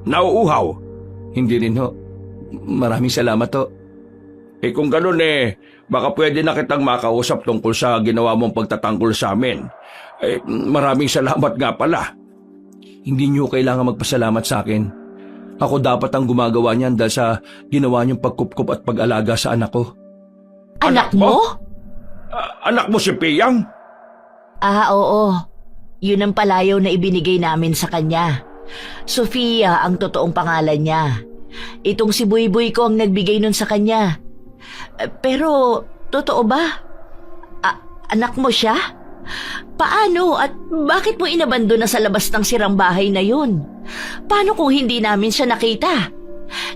Nauuhaw? Hindi rin ho. Maraming salamat ho. Kung ganun baka pwede na kitang makausap tungkol sa ginawa mong pagtatanggol sa amin. Maraming salamat nga pala. Hindi niyo kailangan magpasalamat sa akin. Ako dapat ang gumagawa niyan dahil sa ginawa niyong pagkupkup at pag-alaga sa anak ko. Anak mo? Anak mo si Piyang? Oo. Yun ang palayaw na ibinigay namin sa kanya. Sofia ang totoong pangalan niya. Itong si Buyboy ko ang nagbigay nun sa kanya. Pero, totoo ba? Anak mo siya? Paano at bakit mo inabando na sa labas ng sirang bahay na yun? Paano kung hindi namin siya nakita?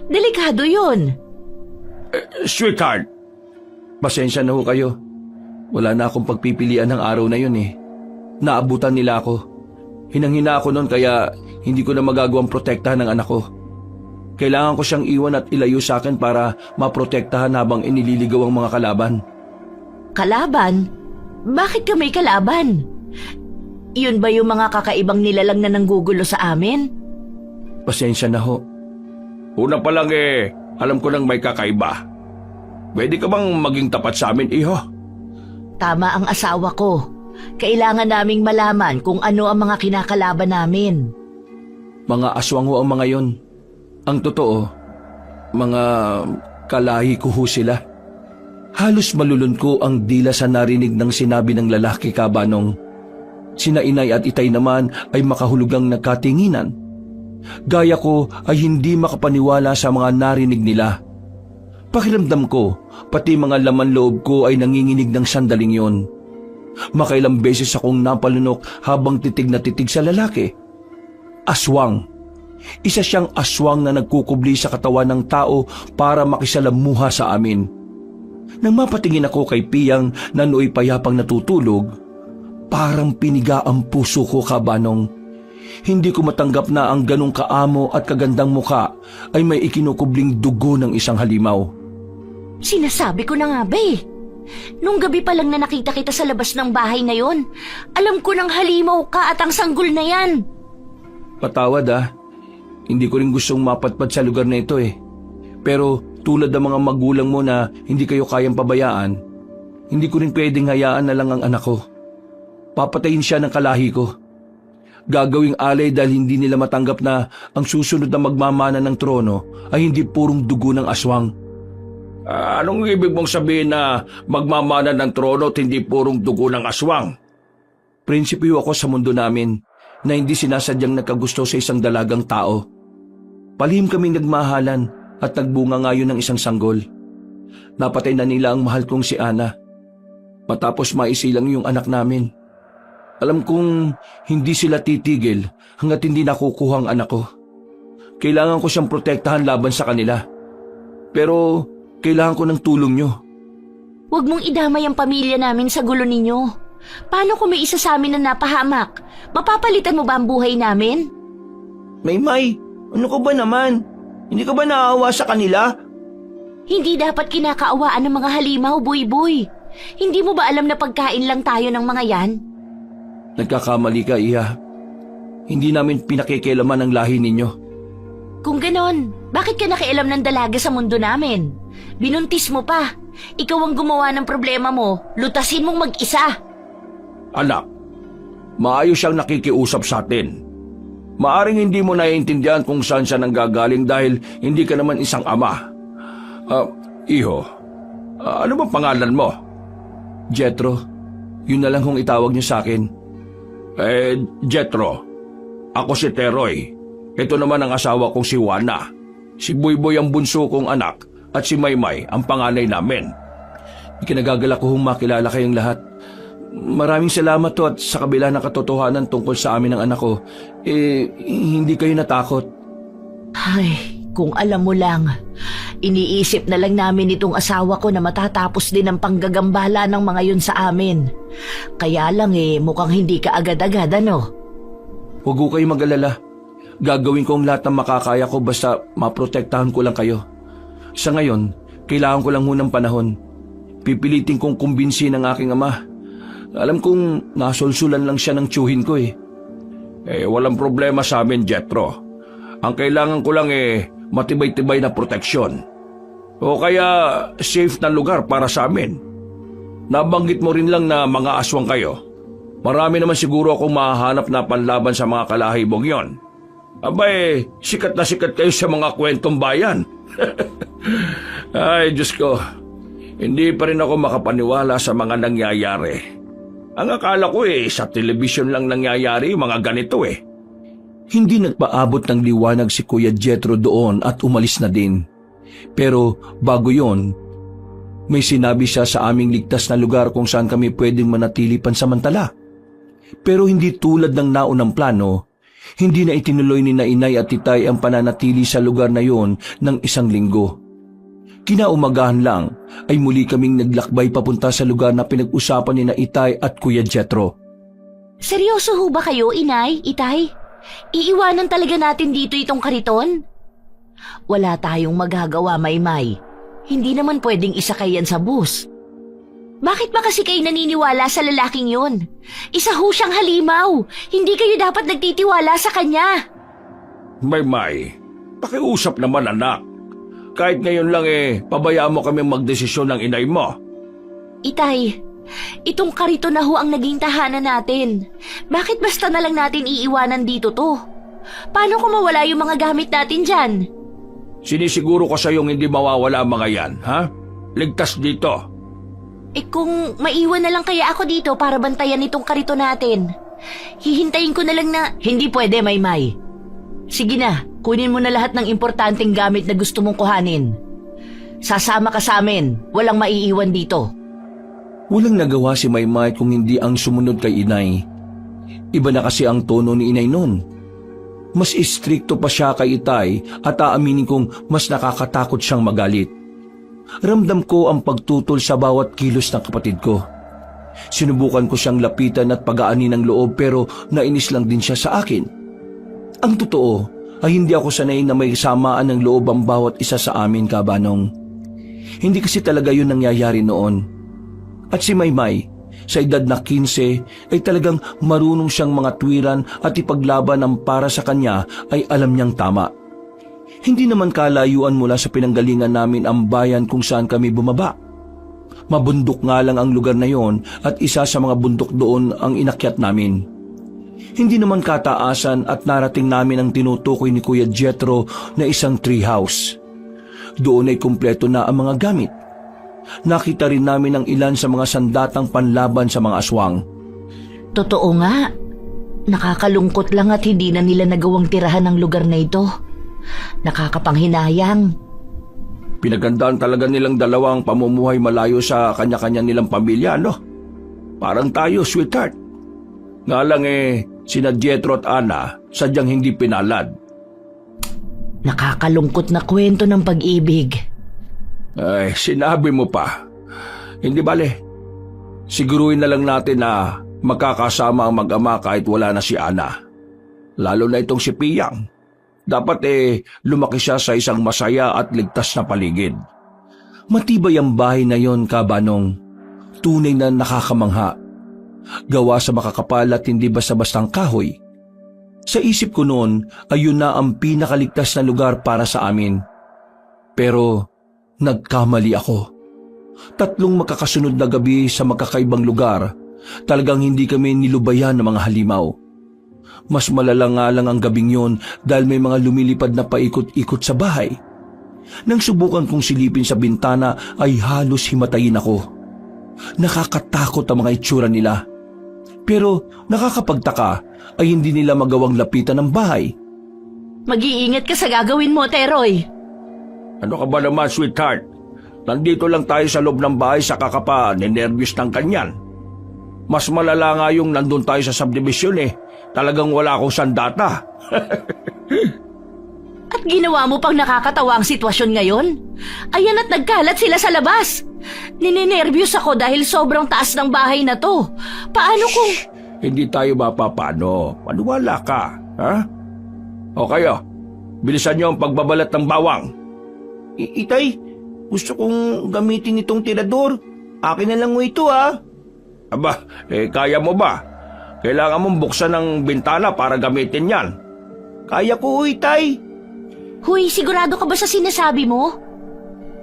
Delikado yun. Sweetheart, Pasensya na ho kayo. Wala na akong pagpipilian ng araw na yun Naabutan nila ako. Hinang-hina ako noon kaya hindi ko na magagawang protektahan ng anak ko. Kailangan ko siyang iwan at ilayo sa akin para maprotektahan habang inililigaw ang mga kalaban. Kalaban? Bakit ka may kalaban? Yun ba yung mga kakaibang nilalang na nanggugulo sa amin? Pasensya na ho. una pa lang alam ko nang may kakaiba. Pwede ka bang maging tapat sa amin, iho? Tama ang asawa ko. Kailangan naming malaman kung ano ang mga kinakalaban namin. Mga aswang ho ang mga yon. Ang totoo, mga kalahi ko ho sila. Halos malulun ko ang dila sa narinig ng sinabi ng lalaki, Kabanong. Sina Inay at Itay naman ay makahulugang nagkatinginan. Gaya ko ay hindi makapaniwala sa mga narinig nila. Pakiramdam ko, pati mga laman loob ko ay nanginginig ng sandaling yon. Makailang beses akong napalunok habang titig na titig sa lalaki. Aswang. Isa siyang aswang na nagkukubli sa katawan ng tao para makisalamuha sa amin. Nang mapatingin ako kay Piyang na nooy payapang natutulog, parang piniga ang puso ko, Kabanong. Hindi ko matanggap na ang ganong kaamo at kagandang muka ay may ikinukubling dugo ng isang halimaw. Sinasabi ko na nga ba Nung gabi pa lang na nakita kita sa labas ng bahay na yon, alam ko nang halimaw ka at ang sanggol na yan. Patawad Hindi ko rin gustong mapatpad sa lugar na ito Pero tulad ng mga magulang mo na hindi kayo kayang pabayaan, hindi ko rin pwedeng hayaan na lang ang anak ko. Papatayin siya ng kalahi ko. Gagawing alay dahil hindi nila matanggap na ang susunod na magmamana ng trono ay hindi purong dugo ng aswang. Anong ibig mong sabihin na magmamana ng trono at hindi purong dugo ng aswang? Prinsipyo ako sa mundo namin na hindi sinasadyang nagkagusto sa isang dalagang tao. Palihim kaming nagmahalan at nagbunga ngayon ng isang sanggol. Napatay na nila ang mahal kong si Ana. Matapos maisilang yung anak namin. Alam kong hindi sila titigil hanggat hindi nakukuha ang anak ko. Kailangan ko siyang protektahan laban sa kanila. Pero kailangan ko ng tulong niyo. Huwag mong idamay ang pamilya namin sa gulo ninyo. Paano kung may isa sa amin na napahamak? Mapapalitan mo ba ang buhay namin? Maymay, ano ka ba naman? Hindi ka ba naawa sa kanila? Hindi dapat kinakaawaan ng mga halimaw, Buyboy. Hindi mo ba alam na pagkain lang tayo ng mga yan? Nagkakamali ka, Iha. Hindi namin pinakikialaman ang lahi ninyo. Kung ganon, bakit ka nakialam ng dalaga sa mundo namin? Binuntis mo pa. Ikaw ang gumawa ng problema mo. Lutasin mong mag-isa. Anak, maayos siyang nakikiusap sa atin. Maaring hindi mo naiintindihan kung saan siya nanggagaling dahil hindi ka naman isang ama. Iho, ano ba pangalan mo? Jetro, yun na lang kung itawag niyo sa akin. Jetro, ako si Teroy. Ito naman ang asawa kong si Juana. Si Buyboy ang bunso kong anak at si Maymay ang panganay namin. Ikinagagalak ko makilala kayong lahat. Maraming salamat to at sa kabila ng katotohanan tungkol sa amin ng anak ko, hindi kayo natakot. Ay, kung alam mo lang, iniisip na lang namin itong asawa ko na matatapos din ang panggagambala ng mga yun sa amin. Kaya lang mukhang hindi ka agad-agad Huwag ko kayo mag-alala. Gagawin ko ang lahat ng makakaya ko basta maprotektahan ko lang kayo. Sa ngayon, kailangan ko lang ng panahon. Pipilitin kong kumbinsin ang aking ama. Alam kong nasulsulan lang siya ng tiyuhin ko Walang problema sa amin, Jetro. Ang kailangan ko lang matibay-tibay na proteksyon. O kaya safe na lugar para sa amin. Nabanggit mo rin lang na mga aswang kayo. Marami naman siguro akong mahahanap na panlaban sa mga kalahibong yon. Abay, sikat na sikat kayo sa mga kwentong bayan. Ay, Diyos ko. Hindi pa rin ako makapaniwala sa mga nangyayari. Ang akala ko sa telebisyon lang nangyayari yung mga ganito eh. Hindi nagpaabot ng liwanag si Kuya Jethro doon at umalis na din. Pero bago yon, may sinabi siya sa aming ligtas na lugar kung saan kami pwedeng manatili pansamantala. Pero hindi tulad ng naunang plano, hindi na itinuloy ni na Inay at Itay ang pananatili sa lugar na yon ng 1 linggo. Kinaumagahan lang ay muli kaming naglakbay papunta sa lugar na pinag-usapan ni na Itay at Kuya Jethro. Seryoso ho ba kayo, Inay, Itay? Iiwanan talaga natin dito itong kariton? Wala tayong magagawa, Maymay. Hindi naman pwedeng isakay yan sa bus. Bakit ba kasi kayo naniniwala sa lalaking yon? Isa ho siyang halimaw. Hindi kayo dapat nagtitiwala sa kanya. May, pakiusap naman anak. Kahit ngayon lang pabayaan mo kami magdesisyon ng inay mo. Itay, itong karito na ho ang naging tahanan natin. Bakit basta na lang natin iiwanan dito to? Paano kung mawala yung mga gamit natin dyan? Sinisiguro ko sa yung hindi mawawala ang mga yan, ha? Ligtas dito. Kung maiwan na lang kaya ako dito para bantayan itong karito natin. Hihintayin ko na lang na... Hindi pwede, Maymay. Sige na, kunin mo na lahat ng importanteng gamit na gusto mong kuhanin. Sasama ka sa amin, walang maiiwan dito. Walang nagawa si Maymay kung hindi ang sumunod kay Inay. Iba na kasi ang tono ni Inay noon. Mas istrikto pa siya kay Itay at aaminin kong mas nakakatakot siyang magalit. Ramdam ko ang pagtutol sa bawat kilos ng kapatid ko. Sinubukan ko siyang lapitan at pagaanin ng loob pero nainis lang din siya sa akin. Ang totoo ay hindi ako sanay na may samaan ng loob ang bawat isa sa amin, Kabanong. Hindi kasi talaga yun nangyayari noon. At si Maymay, sa edad na 15, ay talagang marunong siyang mga tuwiran at ipaglaban ang para sa kanya ay alam niyang tama. Hindi naman kalayuan mula sa pinanggalingan namin ang bayan kung saan kami bumaba. Mabundok nga lang ang lugar na yon at isa sa mga bundok doon ang inakyat namin. Hindi naman kataasan at narating namin ang tinutukoy ni Kuya Jethro na isang treehouse. Doon ay kumpleto na ang mga gamit. Nakita rin namin ang ilan sa mga sandatang panlaban sa mga aswang. Totoo nga. Nakakalungkot lang at hindi na nila nagawang tirahan ng lugar na ito. Nakakapanghinayang. Pinagandaan talaga nilang dalawang pamumuhay malayo sa kanya-kanya nilang pamilya, no? Parang tayo, sweetheart. Nga lang sina Jethro at Ana sadyang hindi pinalad. Nakakalungkot na kwento ng pag-ibig. Ay, sinabi mo pa. Hindi bale. Siguruhin na lang natin na magkakasama ang mag-ama kahit wala na si Ana. Lalo na itong si Piyang. Dapat lumaki siya sa isang masaya at ligtas na paligid. Matibay ang bahay na yon, Kabanong. Tunay na nakakamangha. Gawa sa makakapal at hindi basta-bastang kahoy. Sa isip ko noon, ayun na ang pinakaligtas na lugar para sa amin. Pero nagkamali ako. 3 magkakasunod na gabi sa magkakaibang lugar, talagang hindi kami nilubayan ng mga halimaw. Mas malala nga lang ang gabing yon dahil may mga lumilipad na paikot-ikot sa bahay. Nang subukan kong silipin sa bintana ay halos himatayin ako. Nakakatakot ang mga itsura nila. Pero nakakapagtaka ay hindi nila magawang lapitan ng bahay. Mag-iingat ka sa gagawin mo, Teroy. Ano ka ba naman, sweetheart? Nandito lang tayo sa loob ng bahay sa kakapa, ninervyos ng kanyan. Mas malala nga yung nandun tayo sa subdivision Talagang wala akong sandata. At ginawa mo pang nakakatawa ang sitwasyon ngayon? Ayan at nagkalat sila sa labas. Ninenervyos ako dahil sobrang taas ng bahay na to. Paano kung... Hindi tayo mapapano. Maniwala ka, ha? O kayo, bilisan niyo ang pagbabalat ng bawang. Itay, gusto kong gamitin itong tirador. Akin na lang mo ito, ha? Aba, kaya mo ba? Kailangan mong buksan ng bintana para gamitin yan. Kaya ko, Itay. Huy, sigurado ka ba sa sinasabi mo?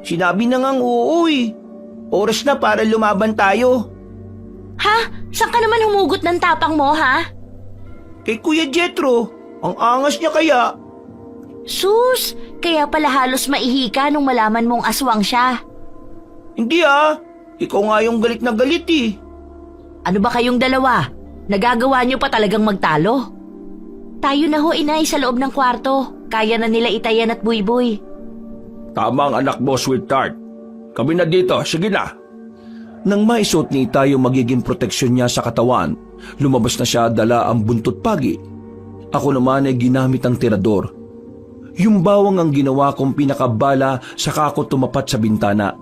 Sinabi na ngang oo eh. Oras na para lumaban tayo. Ha? Saan ka naman humugot ng tapang mo, ha? Kay Kuya Jethro, ang angas niya kaya. Sus, kaya pala halos maihika nung malaman mong aswang siya. Hindi ah, ikaw nga yung galit na galit eh. Ano ba kayong dalawa? Nagagawa niyo pa talagang magtalo? Tayo na ho, inay, sa loob ng kwarto. Kaya na nila Itayan at Buyboy. Tama ang anak mo, sweetheart. Kami na dito, sige na. Nang maisuot ni Itay yung magiging proteksyon niya sa katawan, lumabas na siya dala ang buntot pagi. Ako naman ay ginamit ang tirador. Yung bawang ang ginawa kong pinakabala saka ako tumapat sa bintana.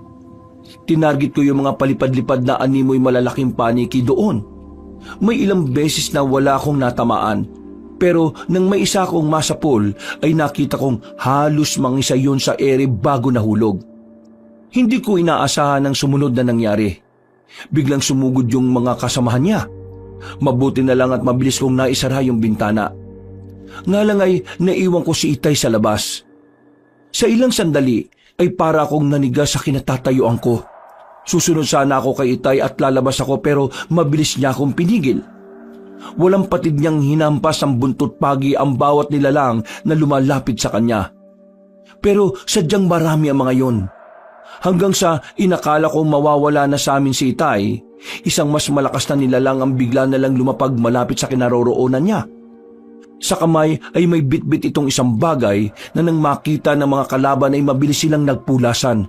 Tinarget ko yung mga palipad-lipad na animoy malalaking paniki doon. May ilang beses na wala akong natamaan. Pero nang may isa akong masapol ay nakita kong halos mangisa yun sa ere bago nahulog. Hindi ko inaasahan ang sumunod na nangyari. Biglang sumugod yung mga kasamahan niya. Mabuti na lang at mabilis kong naisara yung bintana. Nga lang ay naiwan ko si Itay sa labas. Sa ilang sandali ay para akong naniga sa kinatatayuan ko. Susunod sana ako kay Itay at lalabas ako pero mabilis niya akong pinigil. Walang patid niyang hinampas ang buntot pagi ang bawat nilalang na lumalapit sa kanya. Pero sadyang marami ang mga yon. Hanggang sa inakala ko mawawala na sa amin si Itay, isang mas malakas na nilalang ang bigla na lang lumapag malapit sa kinaroroonan niya. Sa kamay ay may bitbit itong isang bagay na nang makita ng mga kalaban ay mabilis silang nagpulasan.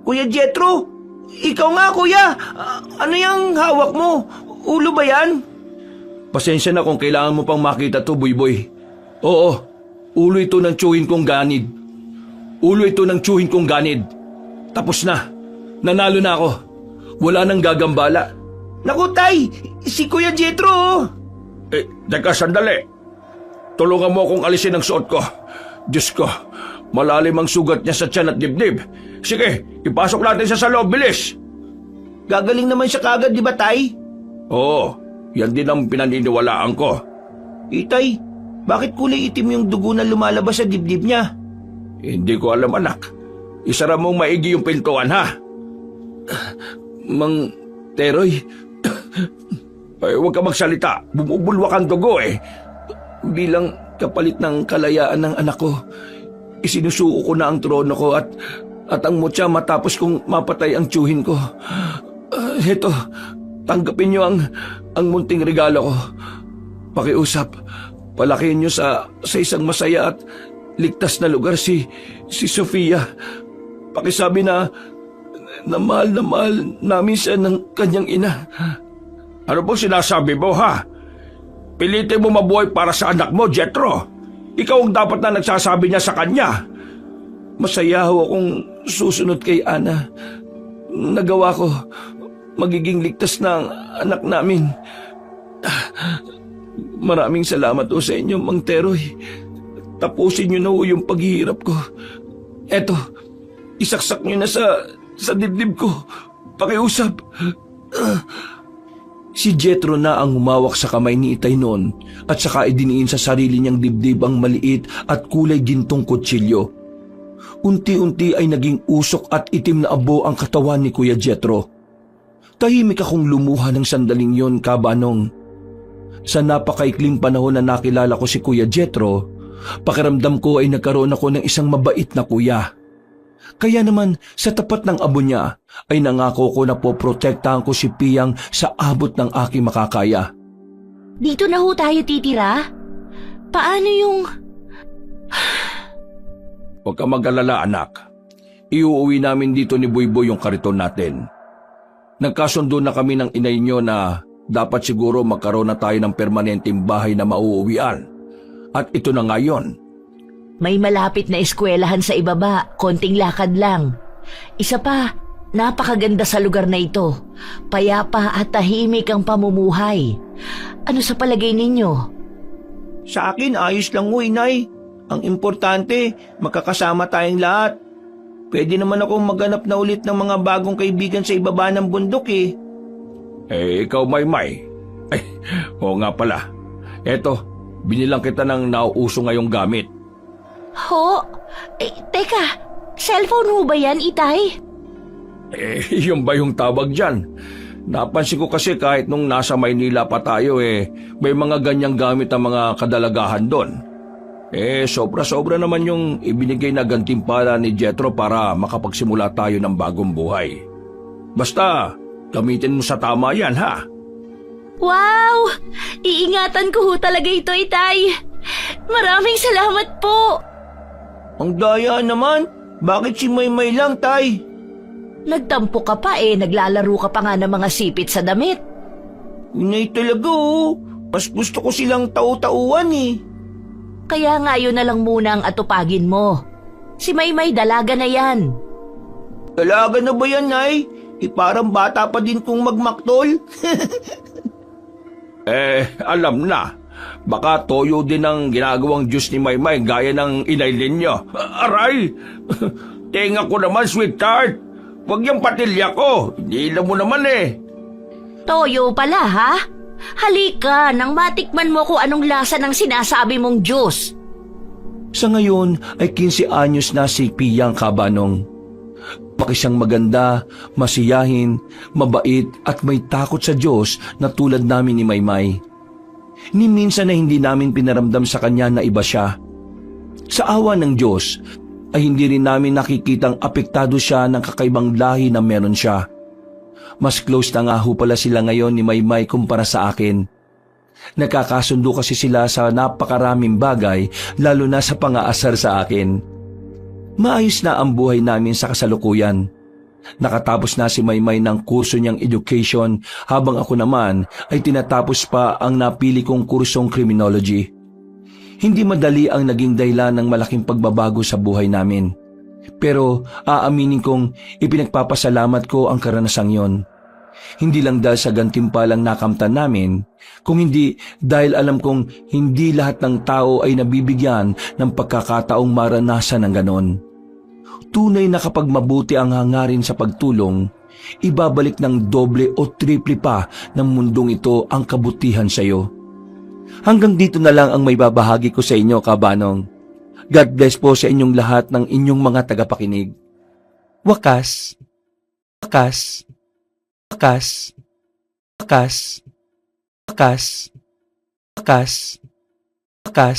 Kuya Jethro, ikaw nga kuya, ano yung hawak mo? Ulo ba yan? Pasensya na kung kailangan mo pang makita to, Buyboy. Oo, ulo ito ng tsuhin kong ganid. Ulo ito ng tsuhin kong ganid. Tapos na. Nanalo na ako. Wala nang gagambala. Naku tay, si Kuya Jethro oh. Teka sandali. Tulungan mo akong alisin ang suot ko. Diyos ko, malalim ang sugat niya sa tiyan at dibdib. Sige, ipasok natin siya sa loob, bilis. Gagaling naman siya kagad, di ba tay? Oo, yan din ang pinaniniwalaan ko. Itay, bakit kulay itim yung dugo na lumalabas sa dibdib niya? Hindi ko alam, anak. Isara mong maigi yung pintuan, ha? Mang Teroy, Ay, huwag ka magsalita. Bumubulwak ang dugo eh. bilang kapalit ng kalayaan ng anak ko, isinusuko ko na ang trono ko at ang mutya matapos kong mapatay ang tiyuhin ko. Heto, tanggapin niyo ang munting regalo ko. Pakiusap, palakihin niyo sa isang masaya at ligtas na lugar si Sofia. Pakisabi na mahal namin siya ng kanyang ina. Ano po sinasabi mo, ha? Pilitin mo mabuhay para sa anak mo, Jethro. Ikaw ang dapat na nagsasabi niya sa kanya. Masaya ho akong susunod kay Ana. Nagawa ko, magiging ligtas na ang anak namin. Maraming salamat ho sa inyo, Mang Teroy. Tapusin niyo na ho yung paghihirap ko. Eto, isaksak niyo na sa dibdib ko. Pakiusap. Si Jethro na ang humawak sa kamay ni Itay noon at saka idiniin sa sarili niyang dibdib ang maliit at kulay gintong kutsilyo. Unti-unti ay naging usok at itim na abo ang katawan ni Kuya Jethro. Tahimik akong lumuha ng sandaling yon, Kabanong. Sa napakaikling panahon na nakilala ko si Kuya Jethro, pakiramdam ko ay nagkaroon ako ng isang mabait na kuya. Kaya naman sa tapat ng abo niya ay nangako ko na poprotektahan ko si Piyang sa abot ng aking makakaya. Dito na ho tayo titira? Paano yung... Huwag ka mag-alala, anak. Iuuwi namin dito ni Buyboy yung kariton natin. Nagkasundo na kami ng inay niyo na dapat siguro magkaroon na tayo ng permanenteng bahay na mauuwian. At ito na ngayon. May malapit na eskwelahan sa ibaba, konting lakad lang. Isa pa, napakaganda sa lugar na ito. Payapa at tahimik ang pamumuhay. Ano sa palagay ninyo? Sa akin, ayos lang ho, inay. Ang importante, magkakasama tayong lahat. Pwede naman akong maghanap na ulit ng mga bagong kaibigan sa ibaba ng bundok eh. Ikaw, Maymay. Ay, oo nga pala. Eto, binilang kita ng nauuso ngayong gamit. Ho? Teka, Cellphone ho ba yan, Itay? Yun ba yung tawag dyan? Napansin ko kasi kahit nung nasa Maynila pa tayo may mga ganyang gamit ang mga kadalagahan doon. Sobra-sobra naman yung ibinigay na gantimpala ni Jethro para makapagsimula tayo ng bagong buhay. Basta, gamitin mo sa tama yan, ha? Wow! Iingatan ko ho talaga ito, Itay. Maraming salamat po. Ang daya naman. Bakit si Maymay lang, Tay? Nagtampo ka pa naglalaro ka pa nga ng mga sipit sa damit. Inay talaga oh. Mas gusto ko silang tau-tauan eh. Kaya nga yun na lang muna ang atupagin mo. Si Maymay dalaga na yan. Dalaga na ba yan, Nay? Parang bata pa din kung magmaktol. Alam na. Baka toyo din ang ginagawang juice ni Maymay gaya ng inaylin niyo. Aray! Tenga ko naman, sweetheart. Huwag yung patilya ko. Hindi mo naman Toyo pala ha? Halika nang matikman mo kung anong lasa ng sinasabi mong juice. Sa ngayon ay 15 anyos na si Piyang Kabanong. Pakisang maganda, masiyahin, mabait at may takot sa Diyos na tulad namin ni Maymay. Ni minsan na hindi namin pinaramdam sa kanya na iba siya. Sa awa ng Diyos ay hindi rin namin nakikitang apektado siya ng kakaibang lahi na meron siya. Mas close na nga ho pala sila ngayon ni Maymay kumpara sa akin. Nakakasundo kasi sila sa napakaraming bagay lalo na sa pangaasar sa akin. Maayos na ang buhay namin sa kasalukuyan. Nakatapos na si Maymay ng kurso niyang education habang ako naman ay tinatapos pa ang napili kong kursong criminology. Hindi madali ang naging dahilan ng malaking pagbabago sa buhay namin. Pero aaminin kong ipinagpapasalamat ko ang karanasang yon. Hindi lang dahil sa gantimpalang nakamtan namin, kung hindi dahil alam kong hindi lahat ng tao ay nabibigyan ng pagkakataong maranasan ng ganon. Tunay na kapag mabuti ang hangarin sa pagtulong, ibabalik ng doble o triple pa ng mundong ito ang kabutihan sa iyo. Hanggang dito na lang ang may babahagi ko sa inyo, Kabanong. God bless po sa inyong lahat ng inyong mga tagapakinig. Wakas, wakas, wakas, wakas, wakas, wakas, wakas.